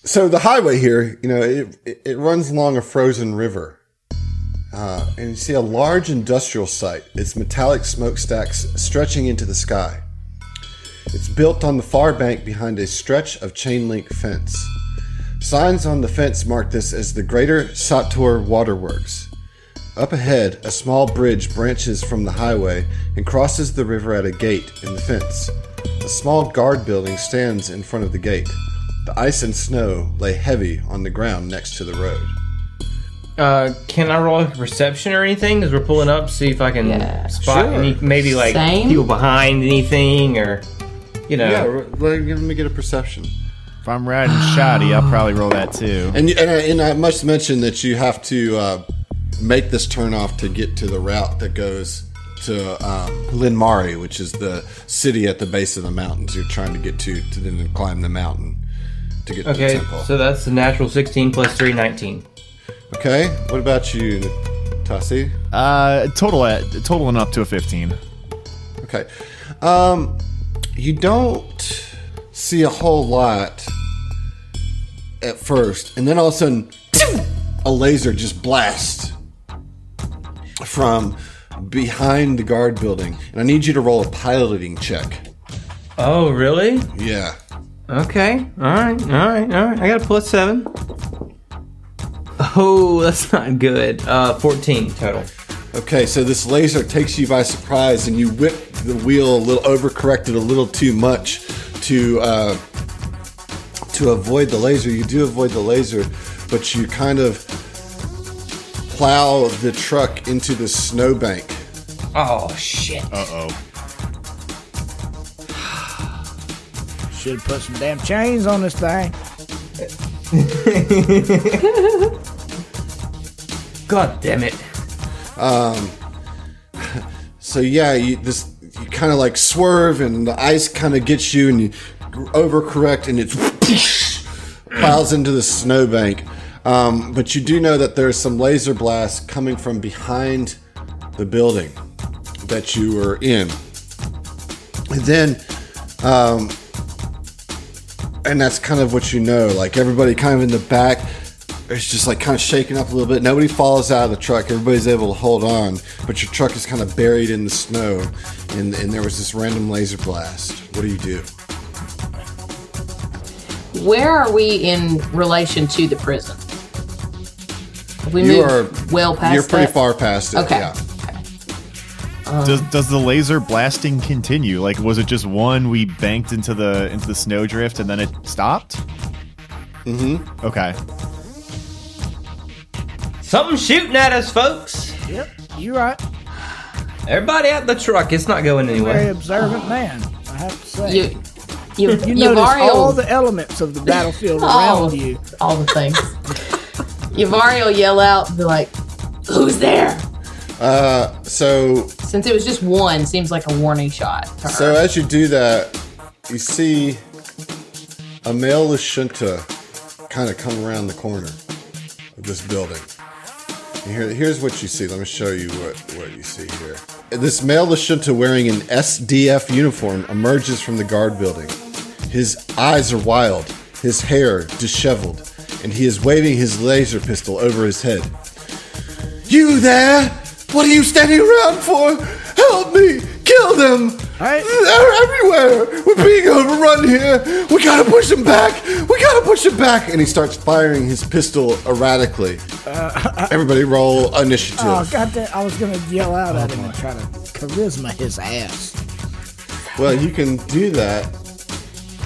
So the highway here, it runs along a frozen river. And you see a large industrial site. Its metallic smokestacks stretching into the sky. It's built on the far bank behind a stretch of chain link fence. Signs on the fence mark this as the Greater Sator Waterworks. Up ahead, a small bridge branches from the highway and crosses the river at a gate in the fence. A small guard building stands in front of the gate. The ice and snow lay heavy on the ground next to the road.
Can I roll a perception or anything as we're pulling up? See if I can spot any, maybe like people behind anything or,
Yeah, let me get a perception.
If I'm riding shoddy, I'll probably roll that too.
And I must mention that you have to make this turn off to get to the route that goes to Lynmari, which is the city at the base of the mountains you're trying to get to then climb the mountain to get to the temple.
So that's the natural 16 plus 3, 19.
Okay, what about you, Tassi?
Totaling up to a 15.
Okay. You don't see a whole lot at first, and then all of a sudden, a laser just blasts from behind the guard building, and I need you to roll a piloting check.
Oh, really?
Yeah.
Okay. All right. I got a plus 7. Oh, that's not good. 14 total.
Okay, so this laser takes you by surprise, and you whip the wheel a little, overcorrected a little too much to avoid the laser. You do avoid the laser, but you kind of plow the truck into the snowbank.
Oh, shit.
Uh-oh.
Should have put some damn chains on this thing.
God damn it.
So yeah, you kind of like swerve, and the ice kind of gets you, and you overcorrect, and it piles into the snowbank. But you do know that there's some laser blasts coming from behind the building that you were in, and then, and that's kind of what you know. Like everybody kind of in the back. It's just like kind of shaking up a little bit. Nobody falls out of the truck. Everybody's able to hold on, but your truck is kind of buried in the snow, and there was this random laser blast. What do you do?
Where are we in relation to the prison? Have we moved well past
You're pretty
that?
far past it.
Okay.
Yeah.
Does the laser blasting continue? Like, was it just one we banked into the snowdrift and then it stopped?
Mm-hmm.
Okay.
Something's shooting at us, folks.
Yep, you're right.
Everybody out the truck. It's not going
Very
anywhere.
observant man, I have to say.
You
notice all the elements of the battlefield around you.
All the things. Yvari will yell out and be like, "Who's there?"
So
Since it was just one, seems like a warning shot to her.
So as you do that, you see a male Lashunta kind of come around the corner of this building. And here's what you see. Let me show you what you see here. this male Lashunta wearing an SDF uniform emerges from the guard building. His eyes are wild, his hair disheveled, and he is waving his laser pistol over his head. You there? What are you standing around for? Help me! Kill them! They're everywhere! We're being overrun here! We gotta push them back! We gotta push them back! And he starts firing his pistol erratically. Everybody roll initiative.
Oh, goddamn. I was gonna yell out at him and try to charisma his ass.
Well, you can do that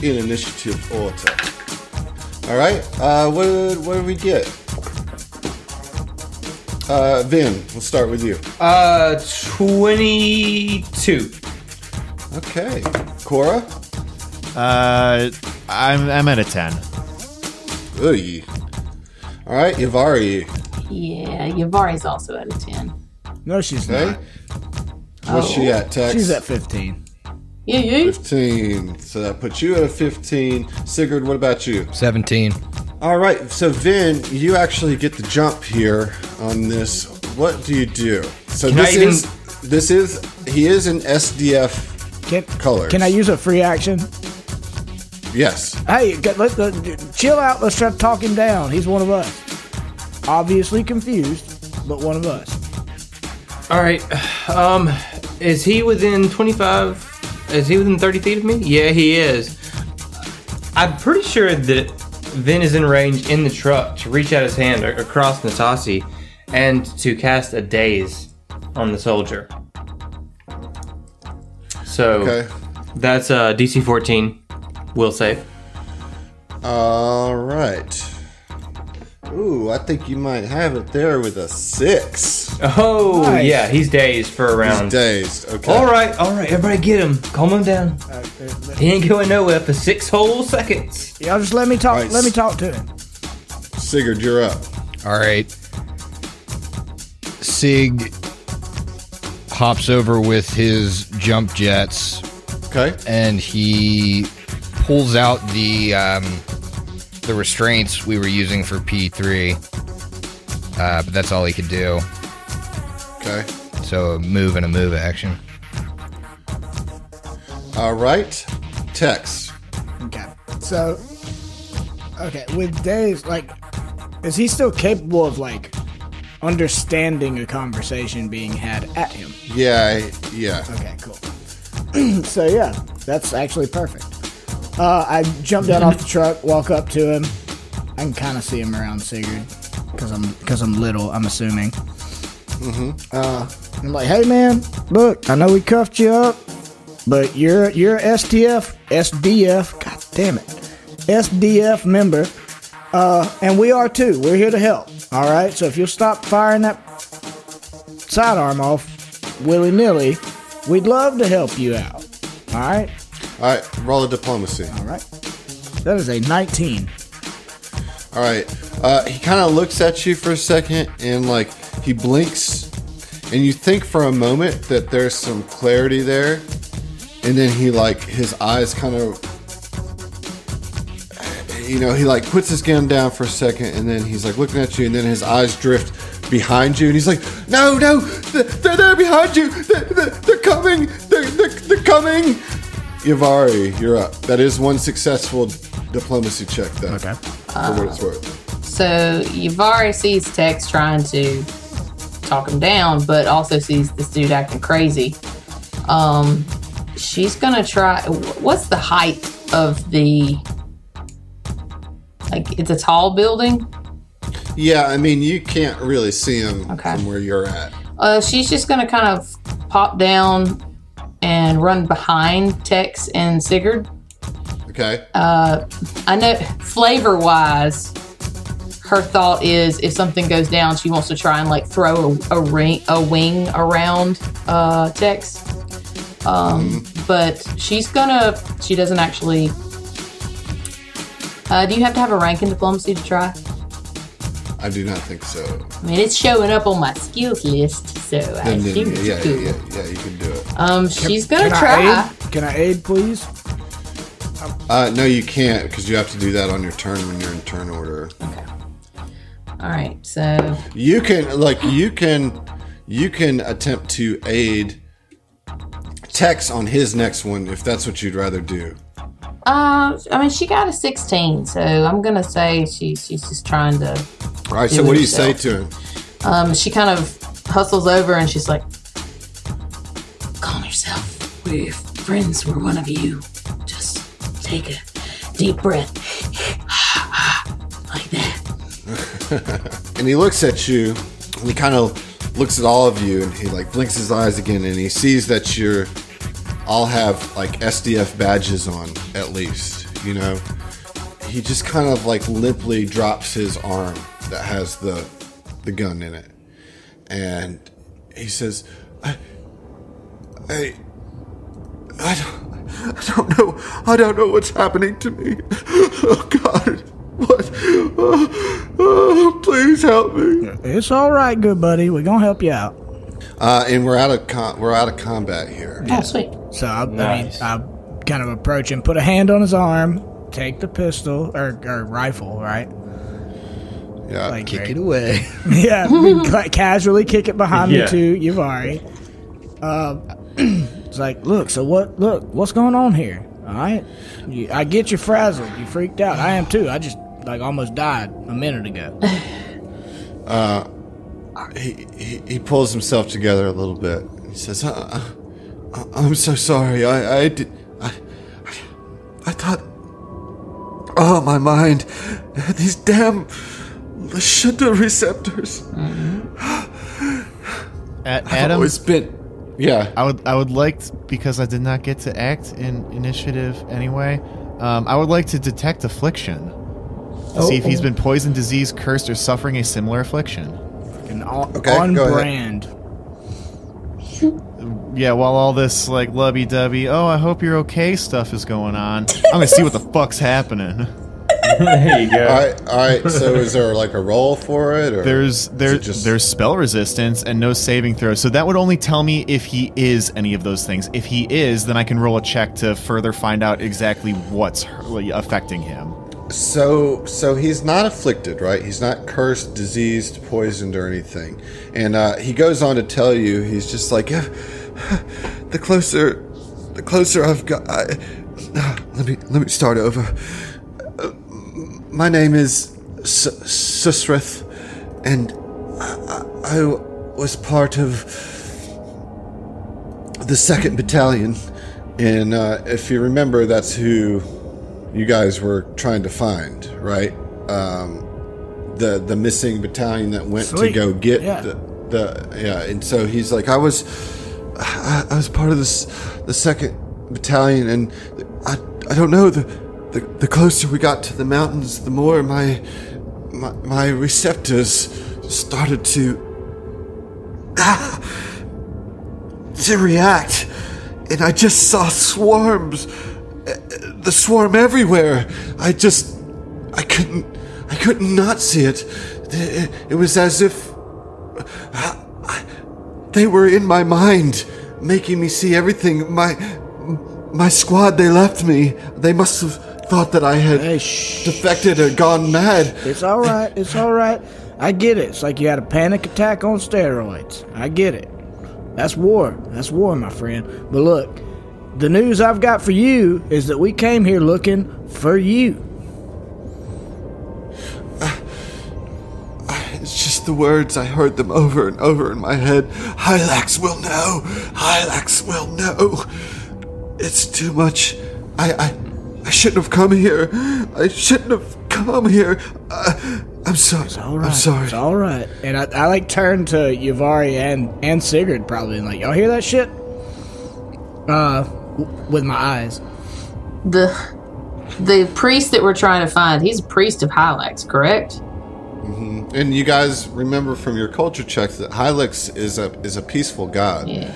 in initiative order. Alright, what did we get? Vin, we'll start with you.
22.
Okay. Cora?
I'm at a 10.
Ooh. Alright, Yavari.
Yeah, Yavari's also at a 10.
No, she's
Okay.
not.
What's she at, Tex?
She's at 15.
Yeah.
15. So that puts you at a 15. Sigurd, what about you?
17.
All right. So Vin, you actually get the jump here on this. What do you do? So he is in SDF colors.
Can I use a free action?
Yes.
Hey, chill out. Let's try to talk him down. He's one of us. Obviously confused, but one of us.
All right. Is he within 25? Is he within 30 feet of me? Yeah, he is. I'm pretty sure that Vin is in range in the truck to reach out his hand across Natasi and to cast a daze on the soldier. So that's DC 14. Will save.
All right. Ooh, I think you might have it there with a 6.
Oh,
nice.
Yeah, he's dazed for a round.
He's dazed. Okay.
All right, everybody get him. Calm him down. He ain't going nowhere for 6 whole seconds.
Y'all just let me talk.
Nice.
Let me talk to him.
Sigurd, you're up.
All right. Sig hops over with his jump jets.
Okay.
And he pulls out the restraints we were using for P3. But that's all he could do.
Okay.
So a move and a move action.
All right. Tex.
Okay. So, with Daze, is he still capable of, understanding a conversation being had at him?
Yeah.
Okay, cool. So, yeah, that's actually perfect. I jump down off the truck, walk up to him. I can kind of see him around Sigurd because I'm little, I'm assuming. I'm like, hey, man, look, I know we cuffed you up, but you're SDF, god damn it, SDF member, and we are too. We're here to help, all right? So if you'll stop firing that sidearm off willy-nilly, we'd love to help you out, all right?
All right. Roll a diplomacy.
All right. That is a 19.
All right. He kind of looks at you for a second and he blinks, and you think for a moment that there's some clarity there, and then he his eyes kind of, he puts his gun down for a second, and then he's looking at you, and then his eyes drift behind you, and he's like, no, they're there behind you, they're coming, they're coming. Yavari, you're up. That is one successful diplomacy check, though.
Okay.
For what it's worth.
So Yavari sees Tex trying to talk him down, but also sees this dude acting crazy. She's gonna try. What's the height of the? It's a tall building.
Yeah, I mean you can't really see him from where you're at.
She's just gonna kind of pop down and run behind Tex and Sigurd.
Okay.
I know flavor-wise, her thought is if something goes down, she wants to try and throw a wing around Tex. But she doesn't actually. Do you have to have a rank in diplomacy to try?
I do not think so.
I mean, it's showing up on my skills list, so I assume it's cool.
Yeah, you can do it.
She's gonna try.
Can I aid, please?
No, you can't because you have to do that on your turn when you're in turn order.
Okay. All right, so
you can attempt to aid attacks on his next one if that's what you'd rather do.
I mean, she got a 16, so I'm gonna say she's just trying to.
All right. So what do you say to him?
She kind of hustles over and she's like, "Calm yourself. We're friends. We're one of you. Just take a deep breath, like that."
And he looks at you. And he kind of looks at all of you, and he like blinks his eyes again, and he sees that you're all have like SDF badges on, at least. You know, he just kind of like limply drops his arm that has the gun in it, and he says, I don't know what's happening to me. Oh God, what? Oh, please help me.
It's all right, good buddy. We're gonna help you out.
And we're out of combat here.
Oh, sweet.
So I
Nice.
mean, I kind of approach him, put a hand on his arm, take the pistol or rifle, right?
Yeah.
Like
Kick it away.
Yeah, casually kick it behind me
Yeah.
to Yavari. It's like, what's going on here? All right, I get you frazzled, you freaked out. I am too. I just like almost died a minute ago.
He pulls himself together a little bit. He says, I'm so sorry. I thought, oh, my mind, these damn Shunta receptors. I've
Adam,
always been, yeah.
I would like because I did not get to act in initiative anyway. I would like to detect affliction to see if he's been poisoned, diseased, cursed, or suffering a similar affliction.
And
Okay,
on
go ahead.
brand.
Yeah, while all this like lubby-dubby, oh, I hope you're okay stuff is going on, I'm gonna see what the fuck's happening.
There you go.
All right. So is there like a roll for it? Or
There's
is it just-
there's spell resistance and no saving throws, so that would only tell me if he is any of those things. If he is, then I can roll a check to further find out exactly what's affecting him.
So he's not afflicted, right? He's not cursed, diseased, poisoned, or anything. And he goes on to tell you, he's just like, the closer I've got. Let me start over. My name is Susrith, and I was part of the 2nd Battalion. And if you remember, that's who you guys were trying to find, right? The missing battalion that went
Sweet.
to go get
Yeah.
the and so he's like, I was part of the 2nd Battalion, and I don't know, the closer we got to the mountains, the more my receptors started to react, and I just saw swarms. The swarm everywhere. I couldn't not see it. It was as if they were in my mind, making me see everything. My squad, they left me. They must have thought that I had defected or gone mad.
It's all right. It's all right. I get it. It's like you had a panic attack on steroids. I get it. That's war. That's war, my friend. But look, the news I've got for you is that we came here looking for you.
It's just the words. I heard them over and over in my head. Hylax will know. Hylax will know. It's too much. I shouldn't have come here. I shouldn't have come here. I'm sorry.
It's all right.
I'm sorry.
It's all right. And I like turn to Yavari and Sigurd probably and like, y'all hear that shit? With my eyes.
The priest that we're trying to find, he's a priest of Hylax, correct?
Mm-hmm. And you guys remember from your culture checks that Hylax is a peaceful god.
Yeah.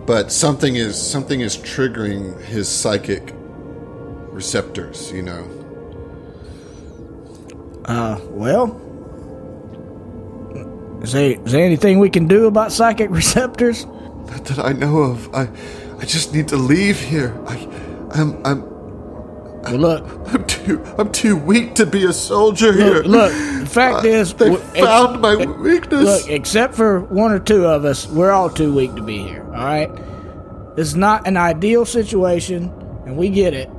But something is triggering his psychic receptors, you know.
Well, is there anything we can do about psychic receptors?
Not that I know of. I just need to leave here.
Well, look,
I'm too weak to be a soldier here.
look. The fact is,
they found my weakness.
Look, except for one or two of us, we're all too weak to be here. All all right? This is not an ideal situation, and we get it,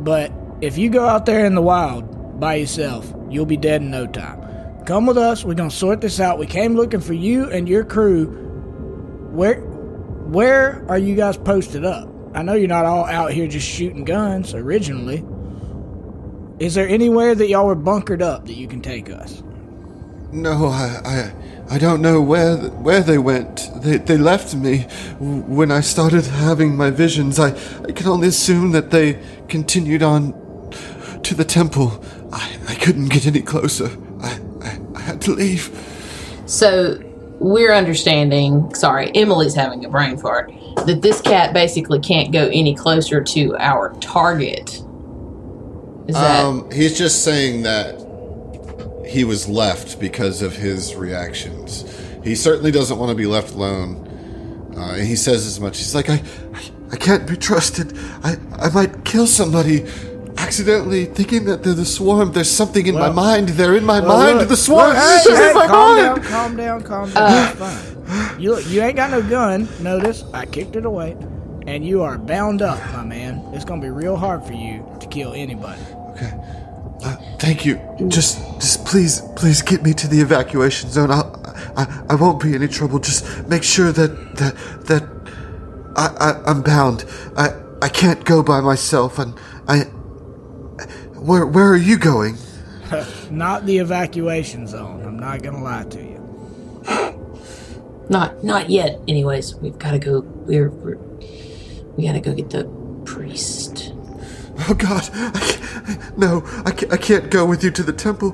but if you go out there in the wild by yourself, you'll be dead in no time. Come with us. We're going to sort this out. We came looking for you and your crew. Where are you guys posted up? I know you're not all out here just shooting guns originally. Is there anywhere that y'all were bunkered up that you can take us?
No, I don't know where they went. They left me when I started having my visions. I can only assume that they continued on to the temple. I couldn't get any closer. I had to leave.
So we're understanding, sorry, Emily's having a brain fart, that this cat basically can't go any closer to our target. Is that...
He's just saying that he was left because of his reactions. He certainly doesn't want to be left alone. And he says as much. He's like, I can't be trusted. I might kill somebody accidentally thinking that they're the swarm. There's something in my mind. They're in my mind.
Look,
the swarm.
Hey,
in my mind.
Calm down. It's fine. You ain't got no gun. Notice I kicked it away, and you are bound up, my man. It's gonna be real hard for you to kill anybody.
Okay. Thank you. Just please get me to the evacuation zone. I won't be any trouble. Just make sure that I'm bound. I can't go by myself, and Where are you going?
Not the evacuation zone. I'm not gonna lie to you.
Not yet. Anyways, we've got to go. We got to go get the priest.
Oh God! I can't go with you to the temple.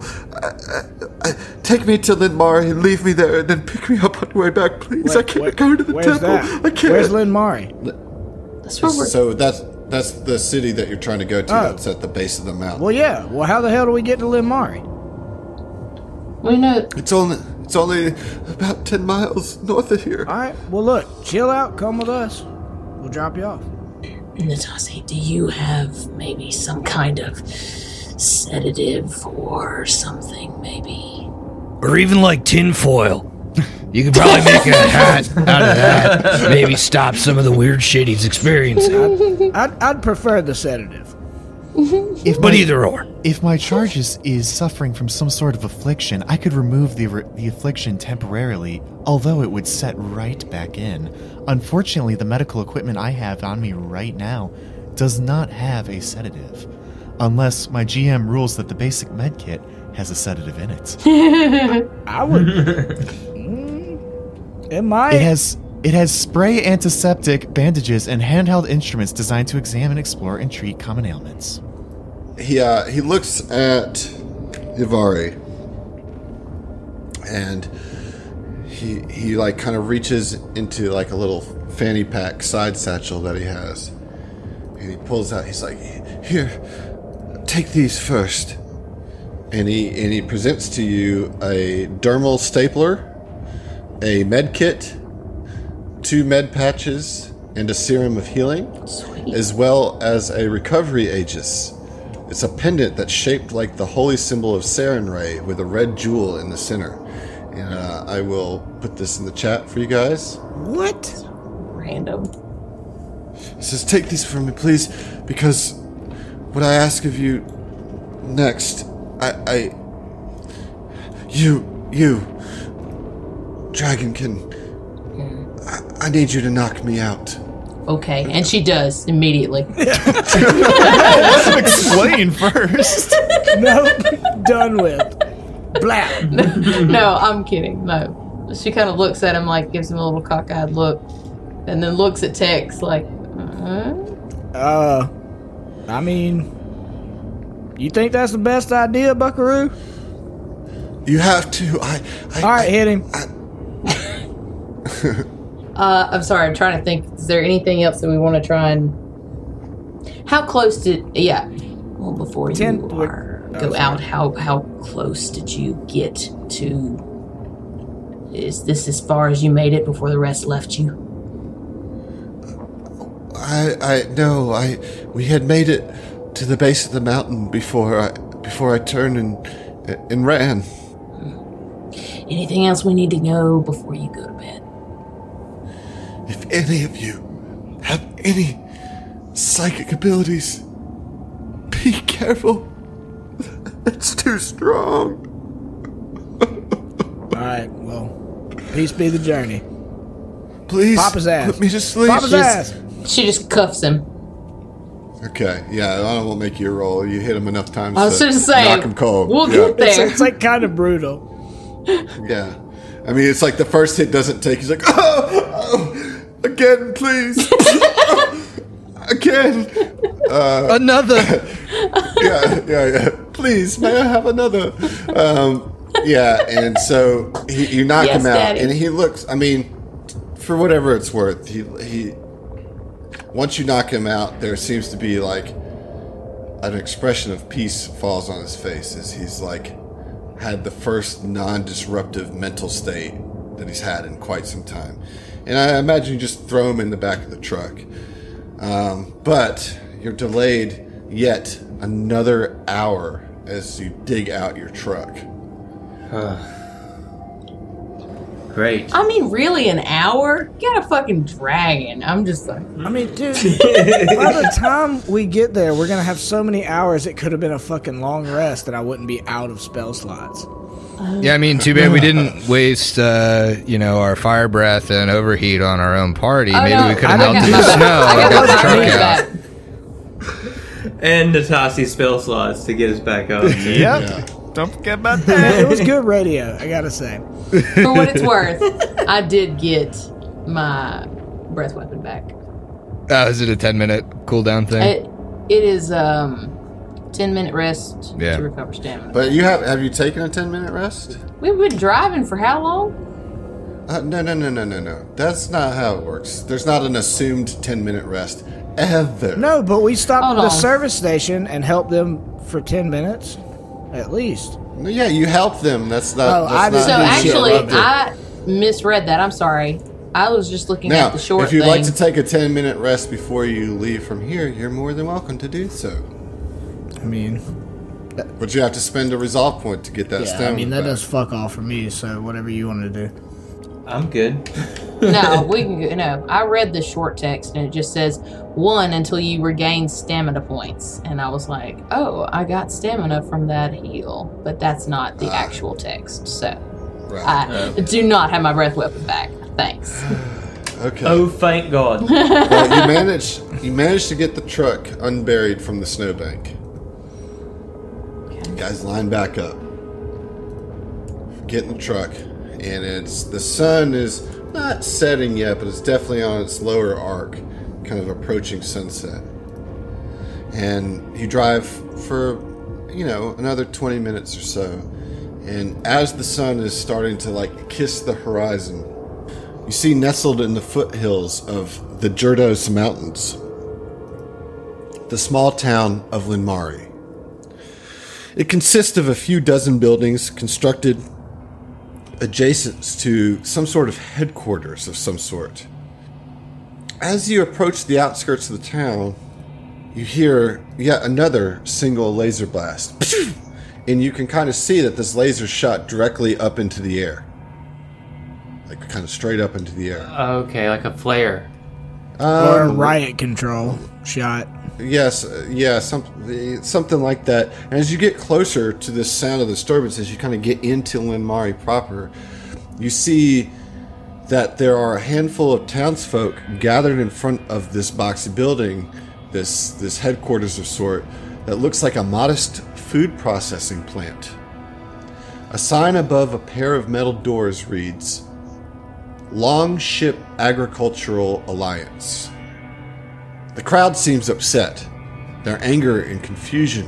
Take me to Lynmari and leave me there, and then pick me up on your way back, please. I can't go to the temple.
That?
I can't.
Where's Lynmari?
That's where we're.
So that's the city that you're trying to go to. That's at the base of the mountain.
Well, yeah. Well, how the hell do we get to Lynmari?
We know.
It's only about 10 miles north of here.
All right. Well, look. Chill out. Come with us. We'll drop you off.
Natasi, do you have maybe some kind of sedative or something, maybe?
Or even like tinfoil. You could probably make a hat out of that. Maybe stop some of the weird shit he's experiencing.
I'd prefer the sedative.
But either or.
If my charge is suffering from some sort of affliction, I could remove the affliction temporarily, although it would set right back in. Unfortunately, the medical equipment I have on me right now does not have a sedative, unless my GM rules that the basic med kit has a sedative in it.
I would. It might.
It has spray antiseptic, bandages, and handheld instruments designed to examine, explore, and treat common ailments.
He looks at Ivari, and he like kind of reaches into like a little fanny pack side satchel that he has, and he pulls out. He's like, "Here, take these first," and he presents to you a dermal stapler, a med kit, 2 med patches, and a serum of healing, as well as a recovery aegis. It's a pendant that's shaped like the holy symbol of Sarenrae with a red jewel in the center. And I will put this in the chat for you guys.
What?
Random.
He says, take these from me, please, because what I ask of you next, you, Dragonkin, I need you to knock me out.
Okay, and she does immediately.
Let him explain first.
Nope. Done with. Blah.
No, I'm kidding. No. She kind of looks at him like, gives him a little cockeyed look, and then looks at Tex like,
I mean, you think that's the best idea, Buckaroo?
You have to.
All right, hit him.
I'm sorry, I'm trying to think. Is there anything else that we want to try and... How close did... Yeah. Well, before go out, how close did you get to... Is this as far as you made it before the rest left you?
We had made it to the base of the mountain before I turned and ran.
Anything else we need to know before you go to bed?
if any of you have any psychic abilities, be careful. It's too strong.
Alright, well, peace be the journey.
Please,
Pop his ass.
put me to sleep.
Pop his ass!
She just cuffs him.
Okay, yeah, I won't make you roll. You hit him enough times
I was
to
just saying,
knock him cold.
we'll
yeah.
get there.
It's like kind of brutal.
Yeah. I mean, it's like the first hit doesn't take. He's like, oh again, please. Again.
Another.
Yeah. Please, may I have another? Yeah, and so you knock
Yes,
him out,
Daddy.
and he looks, I mean, for whatever it's worth, he once you knock him out, there seems to be like an expression of peace falls on his face as he's like had the first non-disruptive mental state that he's had in quite some time. And I imagine you just throw him in the back of the truck. But you're delayed yet another hour as you dig out your truck.
Great.
I mean, really, an hour? Get a fucking dragon. I'm just like,
I mean, dude, by the time we get there, we're going to have so many hours it could have been a fucking long rest that I wouldn't be out of spell slots.
Yeah, I mean, too bad we didn't waste, our fire breath and overheat on our own party.
oh,
Maybe
no,
we could have
I got
melted
my
the snow.
I
and
got
got the
my
truck
money
out.
back.
And Natasi spell slots to get us back up.
Yep.
Yeah.
Don't forget about
It
that.
was good radio, I got to say.
For what it's worth, I did get my breath weapon back.
Is it a 10-minute cooldown thing?
It is 10-minute rest
Yeah.
to recover stamina.
But have you taken a 10-minute rest?
We've been driving for how long?
No. That's not how it works. There's not an assumed 10-minute rest ever.
No, but we stopped
Hold
at the
on.
service station and helped them for 10 minutes, at least.
Yeah, you help them. That's not.
Oh,
that's
I
not
didn't
So
do
how
shit.
you
actually,
do it.
I misread that. I'm sorry. I was just looking
Now,
at the short
if you'd
thing.
like to take a 10-minute rest before you leave from here, you're more than welcome to do so.
I mean,
But you have to spend a resolve point to get that
yeah,
stone.
I mean, that
back.
does fuck all for me, so whatever you want to do.
I'm good.
No, we can go. No, I read the short text and it just says 1 until you regain stamina points. And I was like, oh, I got stamina from that heal. But that's not the actual text. So
Right.
I do not have my breath weapon back. Thanks.
Okay.
Oh, thank God.
Well, you managed to get the truck unburied from the snowbank. You guys line back up. Get in the truck, and the sun is not setting yet, but it's definitely on its lower arc, kind of approaching sunset. And you drive for, another 20 minutes or so. And as the sun is starting to kiss the horizon, you see nestled in the foothills of the Jirdos Mountains, the small town of Lynmari. It consists of a few dozen buildings constructed adjacent to some sort of headquarters of some sort. As you approach the outskirts of the town, you hear yet another single laser blast. And you can kind of see that this laser shot directly up into the air. Like kind of straight up into the air.
Okay, like a flare.
Or a riot control shot.
Yes, something like that. And as you get closer to this sound of disturbance, as you kind of get into Lynmari proper, you see that there are a handful of townsfolk gathered in front of this boxy building, this headquarters of sort, that looks like a modest food processing plant. A sign above a pair of metal doors reads, Longship Agricultural Alliance. The crowd seems upset, their anger and confusion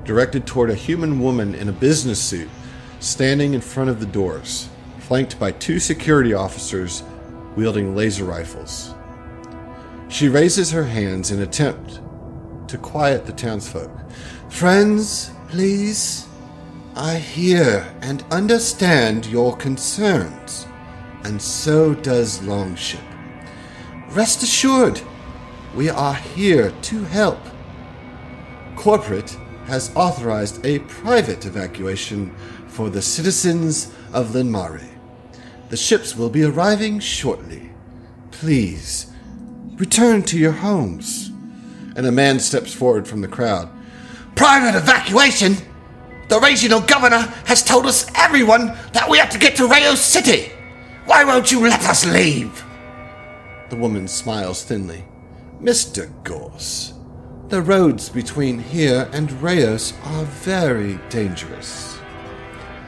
directed toward a human woman in a business suit standing in front of the doors, flanked by 2 security officers wielding laser rifles. She raises her hands in attempt to quiet the townsfolk. Friends, please, I hear and understand your concerns, and so does Longship. Rest assured, we are here to help. Corporate has authorized a private evacuation for the citizens of Lynmari. The ships will be arriving shortly. please, return to your homes. And a man steps forward from the crowd. Private evacuation? The regional governor has told us everyone that we have to get to Rayo City. Why won't you let us leave? The woman smiles thinly. Mr. Gorse, the roads between here and Rayos are very dangerous.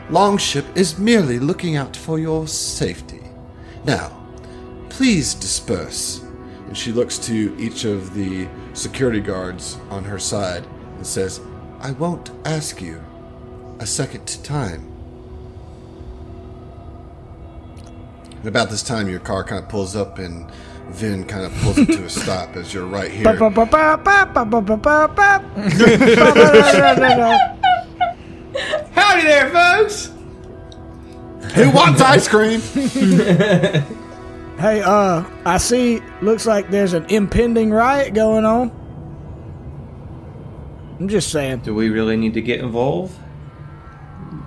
Longship is merely looking out for your safety. Now, please disperse. And she looks to each of the security guards on her side and says, I won't ask you a second time. And about this time, your car kind of pulls up and Vin kind of pulls it to a stop as you're right here.
Howdy there, folks!
Who wants ice cream?
Hey, I see, looks like there's an impending riot going on. I'm just saying.
Do we really need to get involved?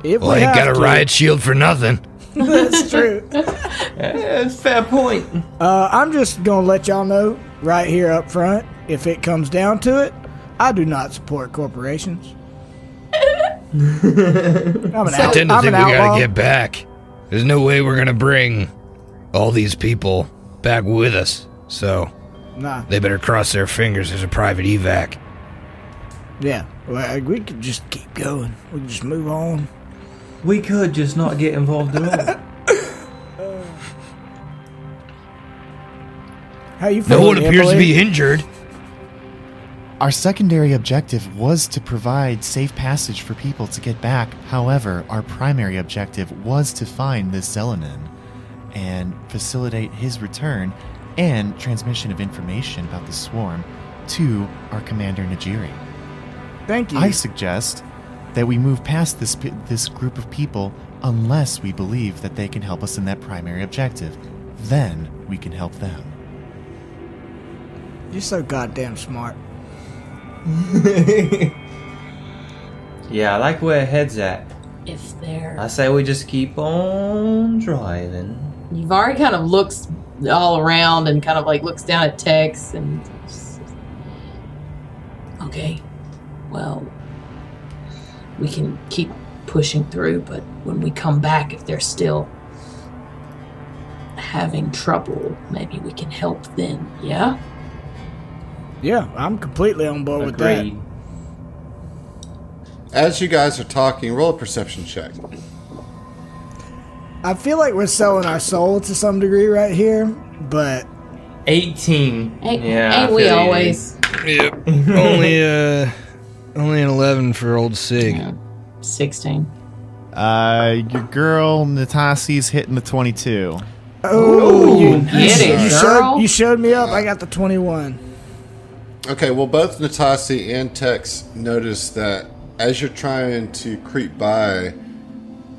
If
Well,
we
I ain't
have
got a
to.
riot shield for nothing.
That's true.
That's a fair point.
I'm just gonna let y'all know right here up front, if it comes down to it, I do not support corporations. I'm an
I tend to
I'm
think
an
we
outlaw.
gotta get back. There's no way we're gonna bring all these people back with us. So
Nah,
they better cross their fingers there's a private evac.
yeah. Well, we could just keep going. We could just move on.
We could just not get involved at all.
How you
No
feeling,
one appears to
Emily?
be injured.
Our secondary objective was to provide safe passage for people to get back. However, our primary objective was to find this Zelenin and facilitate his return and transmission of information about the swarm to our commander Najiri.
Thank you.
I suggest that we move past this group of people unless we believe that they can help us in that primary objective. Then we can help them.
You're so goddamn smart.
Yeah, I like where head's at.
If they're...
I say we just keep on driving.
Uvari kind of looks all around and kind of like looks down at Tex and... Okay, well, we can keep pushing through, but when we come back, if they're still having trouble, maybe we can help then, yeah?
Yeah, I'm completely on board with that.
Agreed.
As you guys are talking, roll a perception check.
I feel like we're selling our soul to some degree right here, but
18.
Ain't,
Yeah, I
ain't we
feel you,
always?
Yep. only an 11 for old Sig.
Yeah, 16.
Your girl Natasi's hitting the 22.
Get it, girl.
you showed me up. I got the 21.
Okay, well, both Natasi and Tex notice that as you're trying to creep by,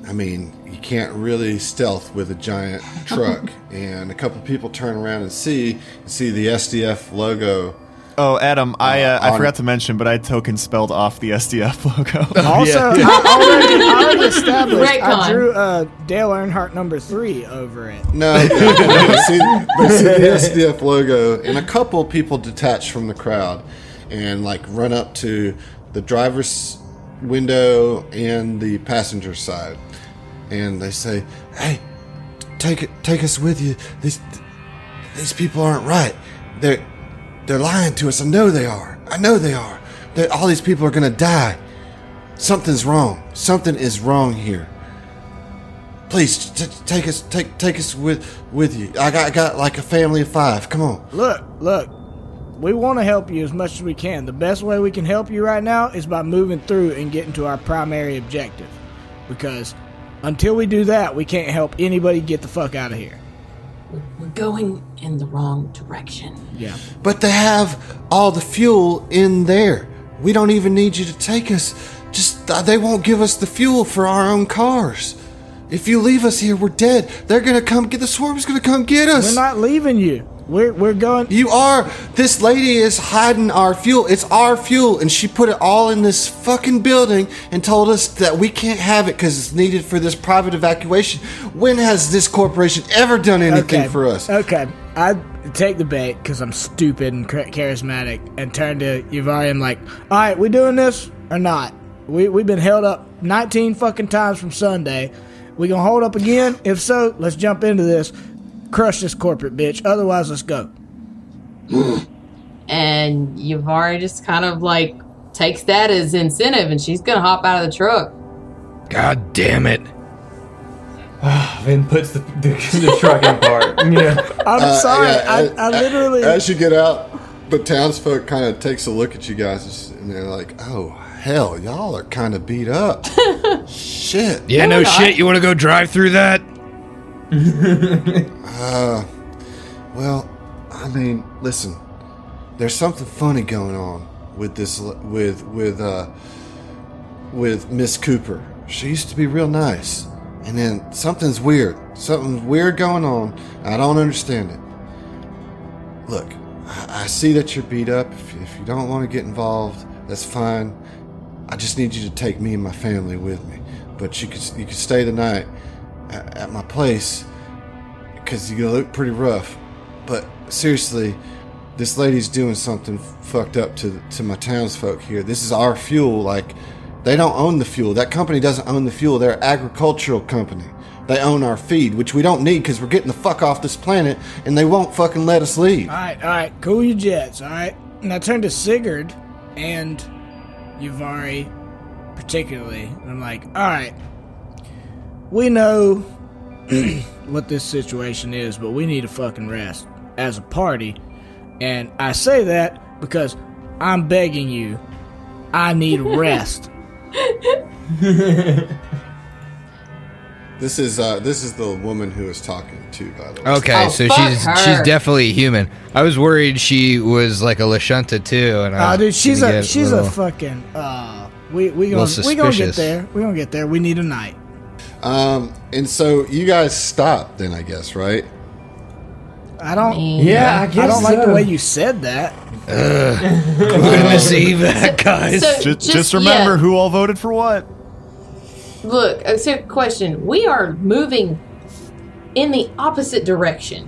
I mean, you can't really stealth with a giant truck. And a couple people turn around and see the STF logo.
Oh, Adam, I
on-
forgot to mention, but I token spelled off the SDF logo.
Also, I already established.
Retcon.
I drew Dale Earnhardt number 3 over it.
No, they see the SDF logo, and a couple people detach from the crowd and like run up to the driver's window and the passenger side, and they say, "Hey, take us with you. These people aren't right. They're lying to us. I know they are. All these people are gonna die. Something's wrong. Something is wrong here. Please take us with you. I got like a family of 5. Come on."
Look. We want to help you as much as we can. The best way we can help you right now is by moving through and getting to our primary objective. Because until we do that, we can't help anybody get the fuck out of here.
We're going in the wrong direction.
Yeah.
But they have all the fuel in there. We don't even need you to take us. Just they won't give us the fuel for our own cars. If you leave us here, we're dead. They're gonna come get the swarm's gonna come get us.
We're not leaving you. We're going.
You are. This lady is hiding our fuel. It's our fuel, and she put it all in this fucking building and told us that we can't have it because it's needed for this private evacuation. When has this corporation ever done anything for us?
Okay. I'd take the bait because I'm stupid and charismatic and turn to Yuvari and I'm like, all right, we doing this or not? We've been held up 19 fucking times from Sunday. We gonna hold up again? If so, let's jump into this. Crush this corporate bitch. Otherwise, let's go.
And Yuvari just kind of like takes that as incentive and she's gonna hop out of the truck.
God damn it.
Then puts the truck in park. Yeah.
I'm sorry.
Yeah,
I literally...
As you get out, the townsfolk kind of takes a look at you guys and they're like, oh, hell, y'all are kind of beat up. Shit.
Yeah, no shit. You want to go drive through that?
Well, I mean, listen, there's something funny going on with this, with Miss Cooper. She used to be real nice. And then something's weird going on. I don't understand it. Look, I see that you're beat up. If you don't want to get involved, that's fine. I just need you to take me and my family with me. But you could stay the night at my place because you look pretty rough. But seriously, this lady's doing something fucked up to my townsfolk here. This is our fuel. Like, they don't own the fuel. That company doesn't own the fuel. They're an agricultural company. They own our feed, which we don't need because we're getting the fuck off this planet, and they won't fucking let us leave.
All right, cool your jets, all right? And I turned to Sigurd and Yuvari particularly, and I'm like, all right, we know what this situation is, but we need a fucking rest as a party. And I say that because I'm begging you, I need rest.
This is the woman who is talking to, by the way.
Okay,
Oh,
so
fuck
she's
her.
definitely human. I was worried she was like a Lashunta too, and
Oh, dude, she's a fucking. We gonna
suspicious.
get there. We gonna get there. We need a night.
And so you guys stopped then, I guess, right?
I don't.
Yeah, I guess
I don't like the
so.
way you said that.
We're gonna see that, guys.
So
Just remember who all voted for what.
Look, so question. We are moving in the opposite direction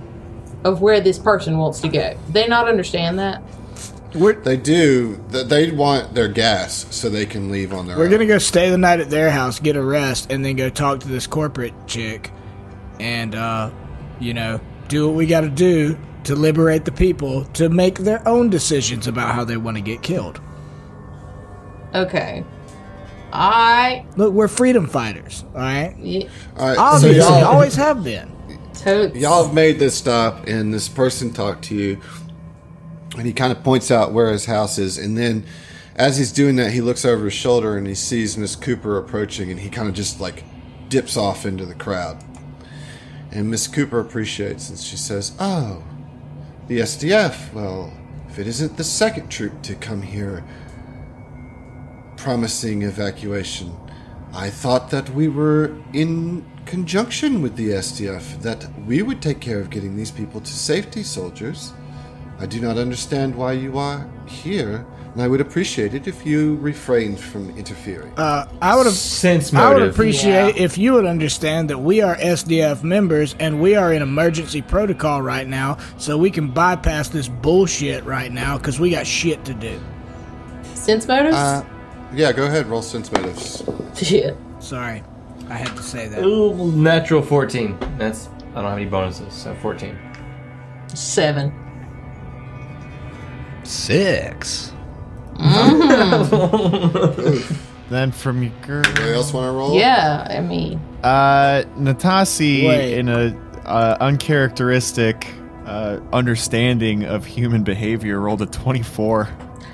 of where this person wants to go. Do they not understand that?
They do. They want their gas so they can leave on their
We're
own.
gonna go stay the night at their house, get a rest, and then go talk to this corporate chick, and do what we got to do to liberate the people to make their own decisions about how they want to get killed.
Okay.
Look, we're freedom fighters, all right?
All right,
Obviously,
so y'all,
always have been.
y'all have made this stop, and this person talked to you, and he kind of points out where his house is, and then as he's doing that, he looks over his shoulder and he sees Miss Cooper approaching, and he kind of just like dips off into the crowd. And Miss Cooper appreciates, and she says, "Oh, the STF. Well, if it isn't the second troop to come here promising evacuation, I thought that we were in conjunction with the STF, that we would take care of getting these people to safety, soldiers. I do not understand why you are here, and I would appreciate it if you refrained from interfering."
I would appreciate if you would understand that we are SDF members and we are in emergency protocol right now, so we can bypass this bullshit right now because we got shit to do.
Sense motives?
Yeah, go ahead, roll sense motives.
Shit.
Sorry, I had to say that.
Ooh, natural 14. I don't have any bonuses, so 14.
7.
6.
Then from your girl,
Anybody else want to roll?
Yeah, I mean,
Natasi,
Wait.
in a uncharacteristic understanding of human behavior, rolled a 24.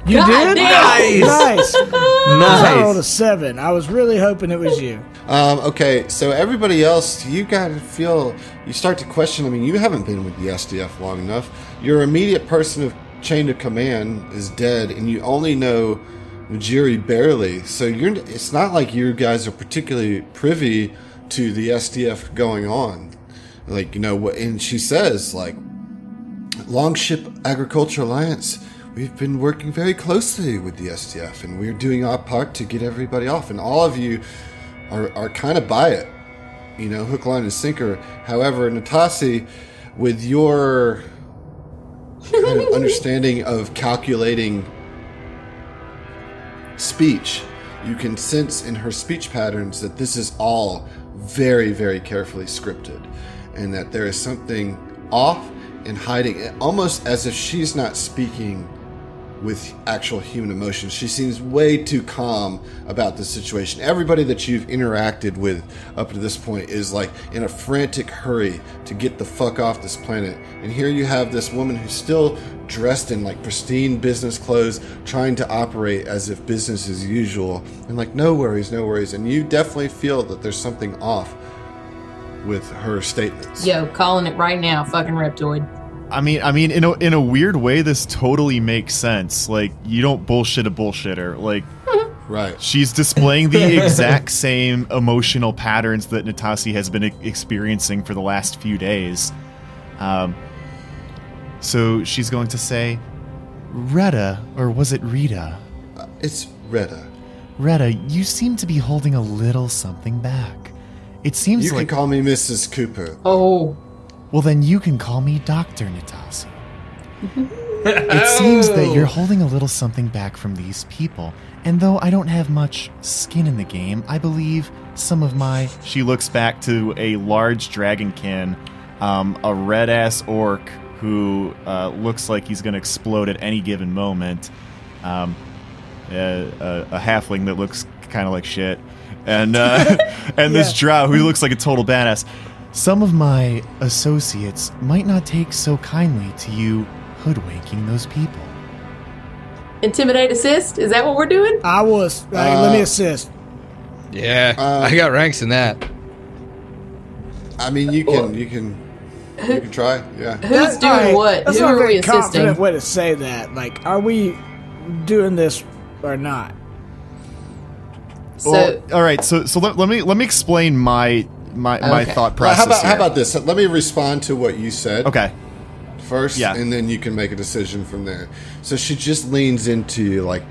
You
God
did?
damn.
Nice. I rolled a
Nice.
7. I was really hoping it was you.
Okay, so everybody else, you gotta feel, you start to question, I mean, you haven't been with the SDF long enough. Your immediate person of chain of command is dead, and you only know Jiri barely. So it's not like you guys are particularly privy to the SDF going on. Like, and she says, like, Longship Agriculture Alliance, we've been working very closely with the SDF, and we're doing our part to get everybody off, and all of you are kind of by it, hook, line, and sinker. However, Natasi, with your kind of understanding of calculating speech. You can sense in her speech patterns that this is all very, very carefully scripted, and that there is something off and hiding, almost as if she's not speaking with actual human emotions. She seems way too calm about the situation. Everybody that you've interacted with up to this point is like in a frantic hurry to get the fuck off this planet. And here you have this woman who's still dressed in like pristine business clothes, trying to operate as if business as usual. And like, no worries, no worries. And you definitely feel that there's something off with her statements.
Yo, calling it right now, fucking Reptoid.
I mean, in a weird way, this totally makes sense. Like, you don't bullshit a bullshitter. Like,
right.
She's displaying the exact same emotional patterns that Natasi has been experiencing for the last few days. So she's going to say, Retta, or was it Rita?
It's Retta.
Retta, you seem to be holding a little something back. It seems
you
like...
You can call me Mrs. Cooper.
Oh.
Well, then you can call me Dr. Natasi. It seems that you're holding a little something back from these people. And though I don't have much skin in the game, I believe some of my... She looks back to a large dragonkin, a red-ass orc who looks like he's going to explode at any given moment, a halfling that looks kind of like shit, and this drow who looks like a total badass. Some of my associates might not take so kindly to you hoodwinking those people.
Intimidate assist? Is that what we're doing?
I was. Let me assist.
Yeah, I got ranks in that.
I mean, you can try. Yeah.
Who's doing what?
That's
Who
not a
are we
very confident
assisting?
way to say that. Like, are we doing this or not?
So,
Well, all right. So let me explain my
Okay.
thought
Well,
process.
how about this? Let me respond to what you said.
Okay.
First,
Yeah.
and then you can make a decision from there. So she just leans into you, like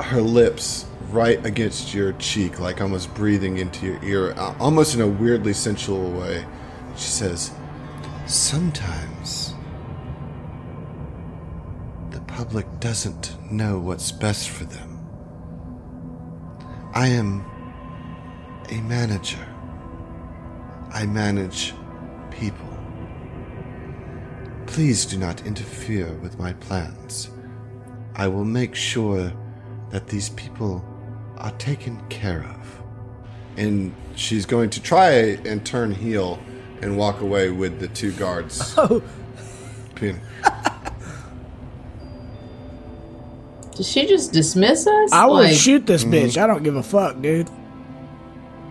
her lips right against your cheek, like almost breathing into your ear, almost in a weirdly sensual way. She says, "Sometimes the public doesn't know what's best for them. I am a manager. I manage people. Please do not interfere with my plans. I will make sure that these people are taken care of." And she's going to try and turn heel and walk away with the two guards.
Did she just dismiss us?
I would shoot this bitch. I don't give a fuck, dude.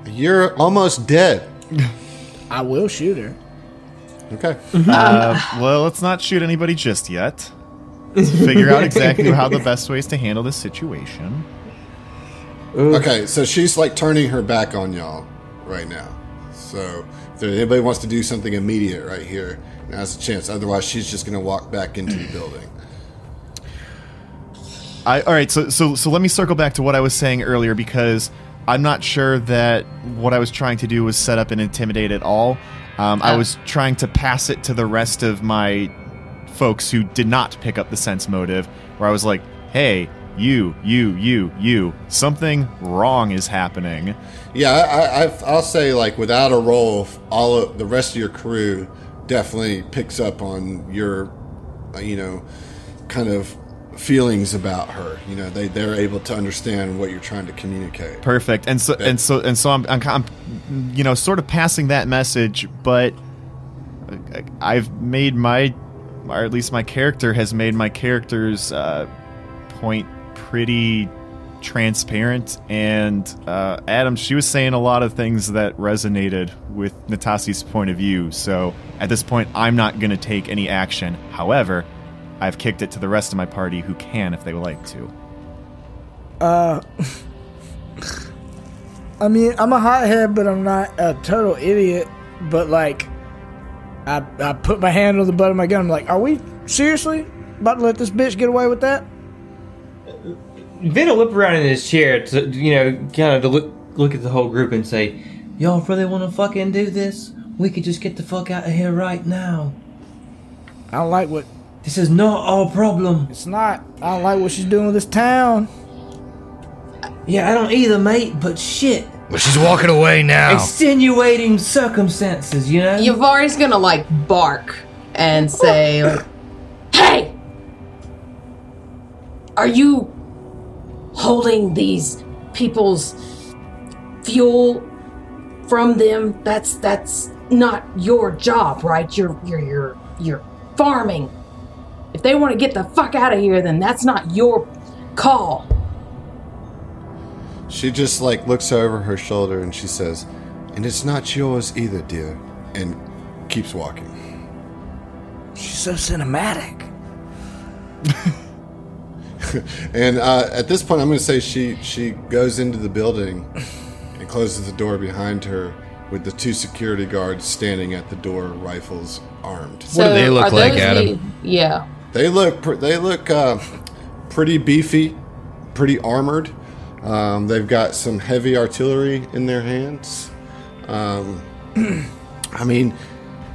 You're almost dead.
I will shoot her.
Okay.
Well, let's not shoot anybody just yet. Let's figure out exactly how the best ways to handle this situation.
Okay, so she's like turning her back on y'all right now. So if anybody wants to do something immediate right here, now's the chance. Otherwise, she's just going to walk back into the building.
All right, so let me circle back to what I was saying earlier, because I'm not sure that what I was trying to do was set up and intimidate at all. I was trying to pass it to the rest of my folks who did not pick up the sense motive, where I was like, hey, you, something wrong is happening.
Yeah, I'll say, like, without a roll, all of the rest of your crew definitely picks up on your, kind of feelings about her. They're able to understand what you're trying to communicate.
Perfect. And so I'm sort of passing that message, but I've made or at least my character has made my character's point pretty transparent. And Adam, she was saying a lot of things that resonated with Natasi's point of view. So at this point, I'm not going to take any action. However, I've kicked it to the rest of my party who can if they would like to.
I mean, I'm a hothead, but I'm not a total idiot. But, like, I put my hand on the butt of my gun. I'm like, are we seriously about to let this bitch get away with that?
Vin will whip around in his chair to, kind of to look at the whole group and say, y'all really want to fucking do this? We could just get the fuck out of here right now.
I don't like what
This is not our problem.
It's not. I don't like what she's doing with this town.
Yeah, I don't either, mate, but shit.
Well, she's walking away now.
Extenuating circumstances, you know?
Yavari's gonna, like, bark and say, like, hey! Are you holding these people's fuel from them? That's not your job, right? You're farming. If they want to get the fuck out of here, then that's not your call.
She just like looks over her shoulder and she says, and it's not yours either, dear, and keeps walking.
She's so cinematic.
And at this point, I'm going to say she goes into the building and closes the door behind her with the 2 security guards standing at the door, rifles armed.
What do they look
are
like,
those
Adam?
Yeah.
They look pretty beefy, pretty armored. They've got some heavy artillery in their hands. I mean,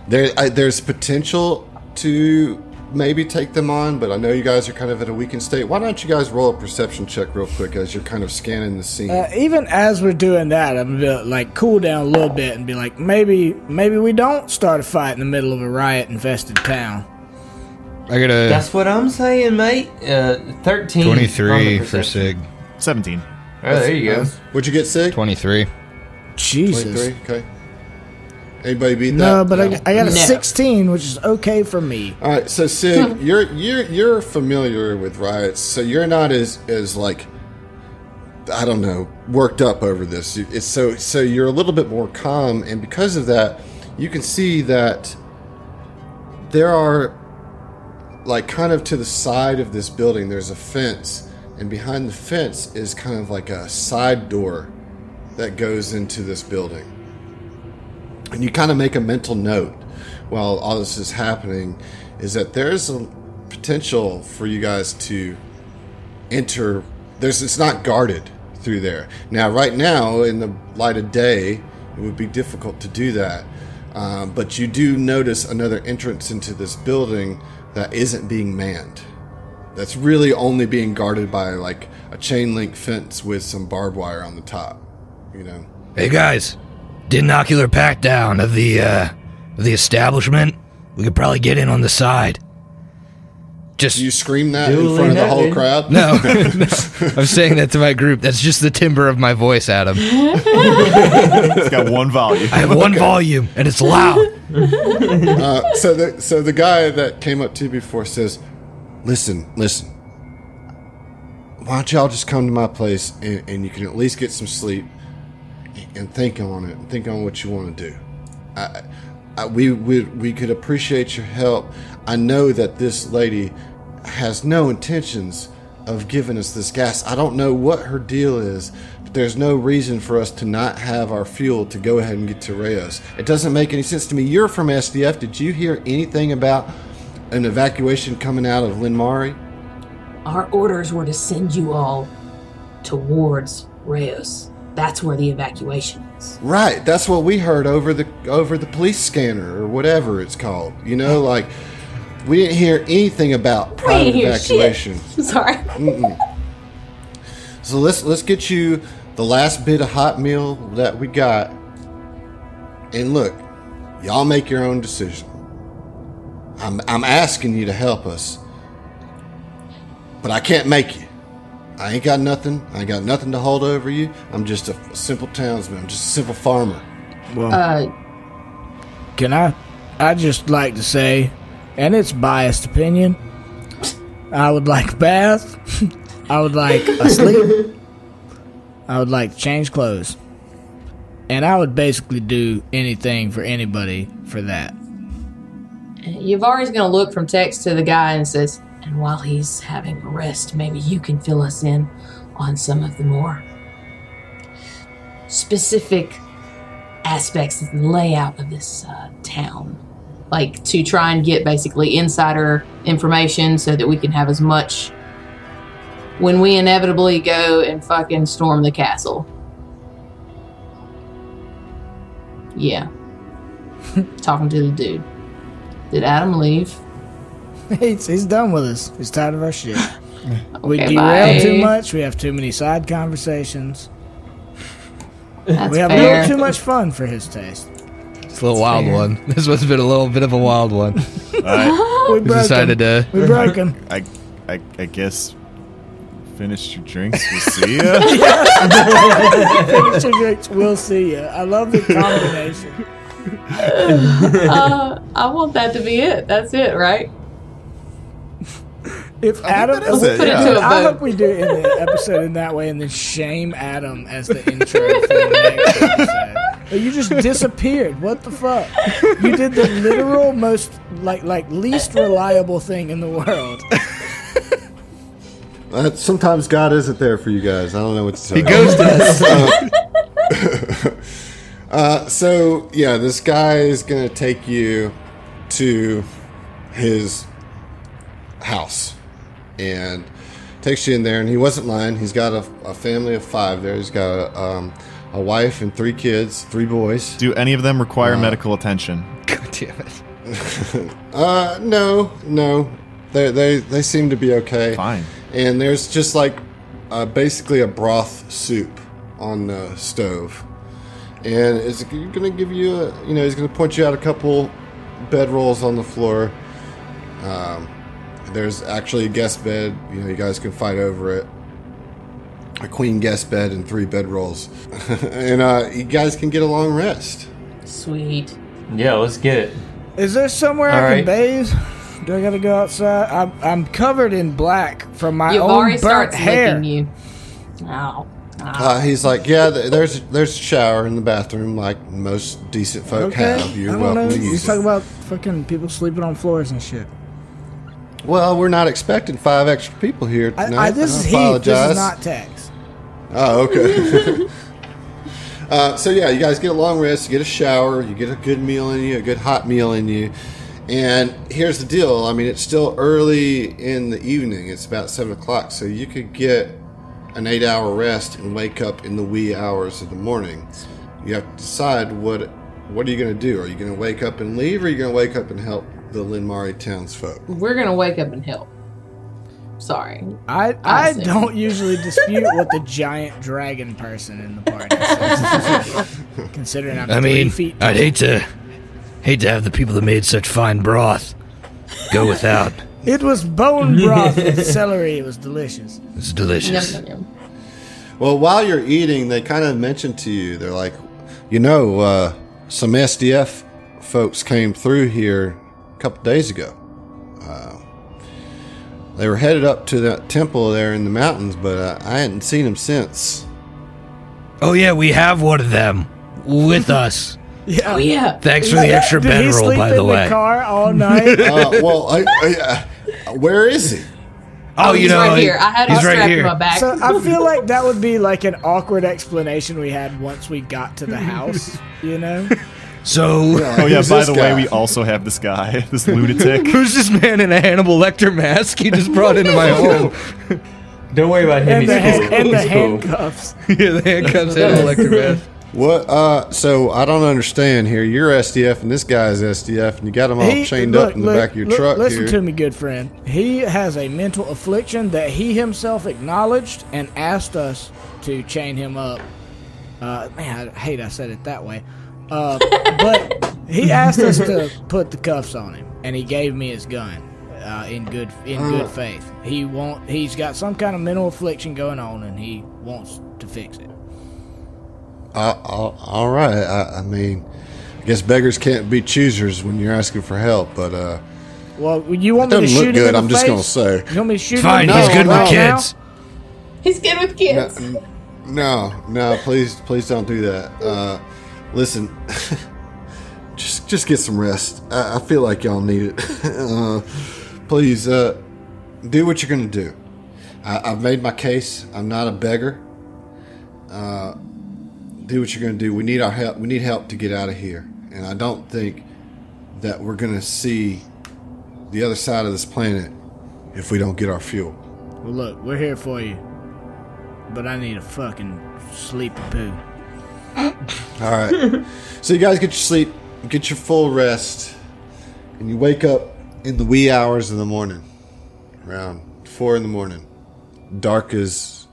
there's potential to maybe take them on, but I know you guys are kind of at a weakened state. Why don't you guys roll a perception check real quick as you're kind of scanning the scene?
Even as we're doing that, I'm gonna like cool down a little bit and be like, maybe we don't start a fight in the middle of a riot-infested town.
I got a
That's what I'm saying, mate. 13.
23 for Sig.
17.
Oh, there you go.
What'd you get, Sig?
23.
Jesus.
23, okay. Anybody beat that?
No, but I got a
No.
16, which is okay for me.
All right, so Sig, you're familiar with riots, so you're not as like, I don't know, worked up over this. It's so you're a little bit more calm, and because of that, you can see that there are, like, kind of to the side of this building, there's a fence, and behind the fence is kind of like a side door that goes into this building. And you kind of make a mental note while all this is happening is that there's a potential for you guys to enter. It's not guarded through there. Now, right now, in the light of day, it would be difficult to do that. But you do notice another entrance into this building that isn't being manned. That's really only being guarded by like a chain link fence with some barbed wire on the top, you know.
Hey guys, did an ocular pat down of the establishment. We could probably get in on the side. Just
Do you scream that in front of the whole crowd?
no, I'm saying that to my group. That's just the timbre of my voice, Adam.
It's got one volume.
I have one volume, and it's loud.
So the guy that came up to you before says, Listen. Why don't y'all just come to my place and you can at least get some sleep and think on it. Think on what you want to do. We could appreciate your help. I know that this lady has no intentions of giving us this gas. I don't know what her deal is, but there's no reason for us to not have our fuel to go ahead and get to Reyes. It doesn't make any sense to me. You're from STF. Did you hear anything about an evacuation coming out of Lynmari?
Our orders were to send you all towards Reyes. That's where the evacuation is.
Right, that's what we heard over the police scanner or whatever it's called. You know, like we didn't hear anything about
We
private
didn't hear
evacuation.
shit. Sorry.
So let's get you the last bit of hot meal that we got. And look, y'all make your own decision. I'm asking you to help us, but I can't make you. I ain't got nothing. I ain't got nothing to hold over you. I'm just a simple townsman. I'm just a simple farmer.
Well, can I just like to say, and it's biased opinion, I would like a bath. I would like a sleep. I would like to change clothes. And I would basically do anything for anybody for that.
Yavari's going to look from text to the guy and says, and while he's having a rest, maybe you can fill us in on some of the more specific aspects of the layout of this town. Like, to try and get basically insider information so that we can have as much when we inevitably go and fucking storm the castle. Yeah. Talking to the dude. Did Adam leave?
He's done with us. He's tired of our shit. We
Okay,
derail
bye.
too much. We have too many side conversations.
That's
We have a
fair.
little too much fun for his taste.
It's a little wild
fair.
one. This one's been a little bit of a wild one.
All right.
We
We
broke
decided
him.
to.
We broke him.
I guess finish your drinks. We'll see ya.
Finish your drinks. We'll see ya. I love the combination.
I want that to be it. That's it, right?
If Adam,
that is it,
Put it to a
I
vote.
hope we do it in the episode in that way, and then shame Adam as the intro for the next episode. But you just disappeared. What the fuck? You did the literal most like least reliable thing in the world.
Sometimes God isn't there for you guys. I don't know what to tell
He
you.
ghosted us.
So yeah, this guy is gonna take you to his house and takes you in there. And he wasn't lying. He's got a family of 5 there. He's got a wife and 3 kids, 3 boys.
Do any of them require medical attention?
God damn it.
No. They seem to be okay.
Fine.
And there's just like basically a broth soup on the stove. And it's going to give you he's going to point you out a couple bedrolls on the floor. There's actually a guest bed. You guys can fight over it. A queen guest bed and 3 bedrolls. And you guys can get a long rest.
Sweet.
Yeah, let's get it.
Is there somewhere I
Alright.
can bathe? Do I gotta go outside? I'm covered in black from my
You've
own
already
burnt
started
hair.
licking you. Ow.
He's like, yeah, there's a shower in the bathroom like most decent folk have.
I
You're
don't
welcome
know.
to
You
use
talk
it.
about fucking people sleeping on floors and shit.
Well, we're not expecting 5 extra people here tonight.
This is
I
Heath.
apologize.
This is not Tex.
Oh, okay. So yeah, you guys get a long rest, you get a shower, you get a good meal in you, a good hot meal in you. And here's the deal. I mean, it's still early in the evening. It's about 7 o'clock, so you could get an 8-hour rest and wake up in the wee hours of the morning. You have to decide what are you going to do? Are you going to wake up and leave, or are you going to wake up and help the Lynmari townsfolk?
We're gonna wake up and help. Sorry.
I
see.
don't usually dispute what the giant dragon person in the party says. Considering I'm 3 feet tall.
I'd hate to have the people that made such fine broth go without.
It was bone broth with celery. It was delicious.
It's
Yum,
delicious.
yum, yum.
Well, while you're eating, they kind of mention to you, they're like, some STF folks came through here a couple days ago. They were headed up to that temple there in the mountains, but I hadn't seen them since.
Oh yeah, we have one of them with us.
Yeah.
Oh yeah.
Thanks for the extra
Did he
bedroll,
sleep
by
in
the way.
car all night?
Where is he?
Oh,
He's right here. I had him
he's right
strapped to
here.
my back.
So I feel like that would be like an awkward explanation we had once we got to the house,
So,
Oh yeah,
Who's
by
this
the
guy?
way, we also have this guy, this lunatic.
who's this man in a Hannibal Lecter mask you just brought into my home?
Don't worry about him.
and the,
He's cool.
and the
He's cool.
handcuffs.
Yeah, the handcuffs Hannibal Lecter mask.
What? So I don't understand here. You're STF and this guy's STF, and you got them all chained up in the back of your truck
Listen
here.
to me, good friend. He has a mental affliction that he himself acknowledged and asked us to chain him up. Man, I hate I said it that way. But he asked us to put the cuffs on him, and he gave me his gun in good faith. He's got some kind of mental affliction going on, and he wants to fix it.
All right. I mean, I guess beggars can't be choosers when you're asking for help, but
Well, you want
That
me to
doesn't
shoot
look
him
good,
in the
I'm just
face?
gonna say.
You want me to shoot
Fine,
him in
he's
the
good
face
with
right
kids.
He's good with kids.
no, please don't do that. Listen, just get some rest. I feel like y'all need it. Please, do what you're gonna do. I've made my case. I'm not a beggar. Do what you're gonna do. We need our help. We need help to get out of here. And I don't think that we're gonna see the other side of this planet if we don't get our fuel.
Well, look, we're here for you. But I need a fucking sleepy poo.
All right. So you guys get your sleep, get your full rest, and you wake up in the wee hours of the morning, around 4 in the morning. Dark as,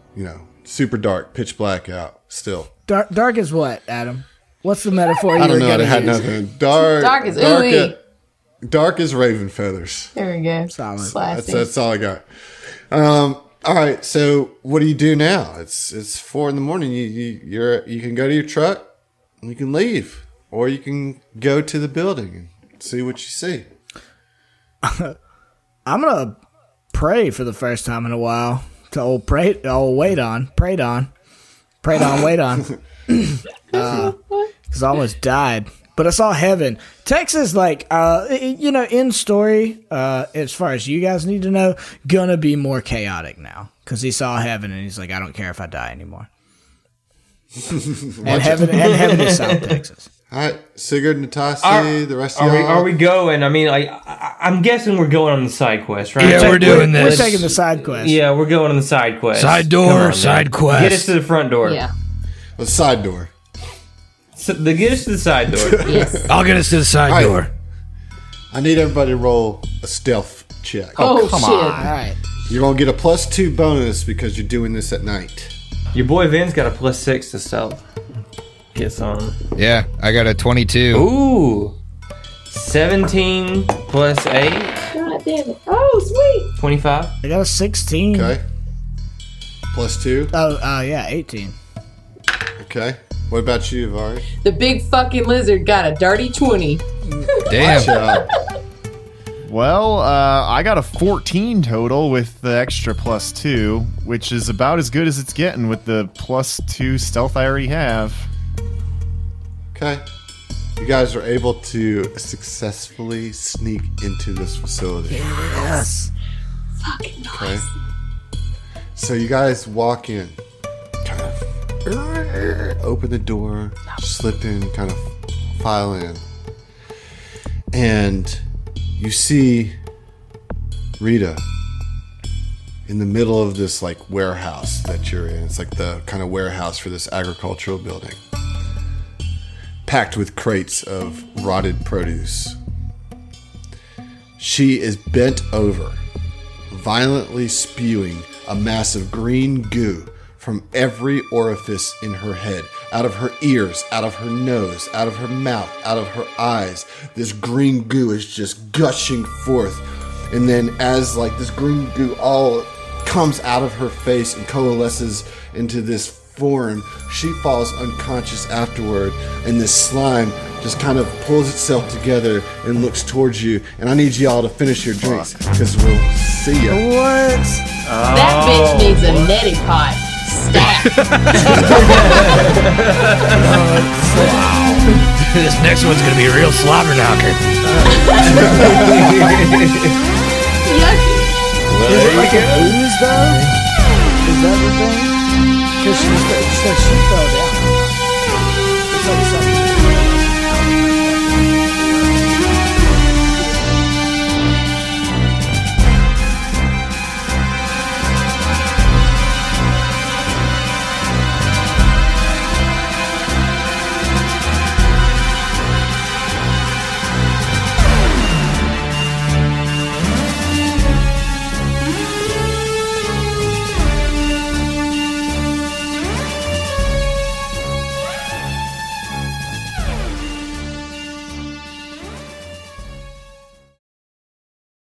super dark, pitch black out still.
Dark is what, Adam? What's the metaphor
I
you
don't
were
know.
going
It
to
had
use?
nothing. Dark
is ooey.
Dark as raven feathers.
There we go.
Solid.
Classy.
That's all I got. All right. So what do you do now? It's 4 in the morning. You can go to your truck and you can leave, or you can go to the building and see what you see.
I'm gonna pray for the first time in a while to wait on, because I almost died. But I saw heaven. Texas, in story, as far as you guys need to know, gonna be more chaotic now because he saw heaven and he's like, I don't care if I die anymore. and heaven is South Texas.
All right, Sigurd, Natasi, the rest of y'all.
Are we going? I mean, I'm guessing we're going on the side quest, right?
Yeah, we're doing this.
We're taking the side quest.
Yeah, we're going on the side quest.
Side
Come
door,
on,
side
man.
quest.
Get us to the front door.
Yeah.
The side door.
Get us to the side door.
Yes.
I'll get us to the side
All right.
door.
I need everybody to roll a stealth check.
Oh,
come
shit.
on.
All right.
You're going to get a +2 bonus because you're doing this at night.
Your boy Vin's got a +6 to stealth. Get some.
Yeah, I got a 22.
Ooh. 17 plus 8.
God damn it. Oh, sweet.
25.
I got a 16.
Okay. +2.
Oh, yeah, 18.
Okay. What about you, Vari?
The big fucking lizard got a dirty 20.
Damn.
Ciao.
Well, I got a 14 total with the extra +2, which is about as good as it's getting with the +2 stealth I already have.
Okay. You guys are able to successfully sneak into this facility.
Yes.
Fucking nice.
Okay. So you guys walk in, kind of open the door, slip in, kind of file in, and you see Rita in the middle of this warehouse that you're in. It's like the kind of warehouse for this agricultural building, packed with crates of rotted produce. She is bent over, violently spewing a mass of green goo from every orifice in her head, out of her ears, out of her nose, out of her mouth, out of her eyes. This green goo is just gushing forth. And then as this green goo all comes out of her face and coalesces into this form, she falls unconscious afterward, and this slime just kind of pulls itself together and looks towards you. And I need y'all to finish your drinks because we'll see ya.
What?
That bitch needs a neti pot. Stat.
This next one's gonna be a real slobber knocker.
Yucky.
Is it like an ooze, though? Is that the thing? Because she fell down.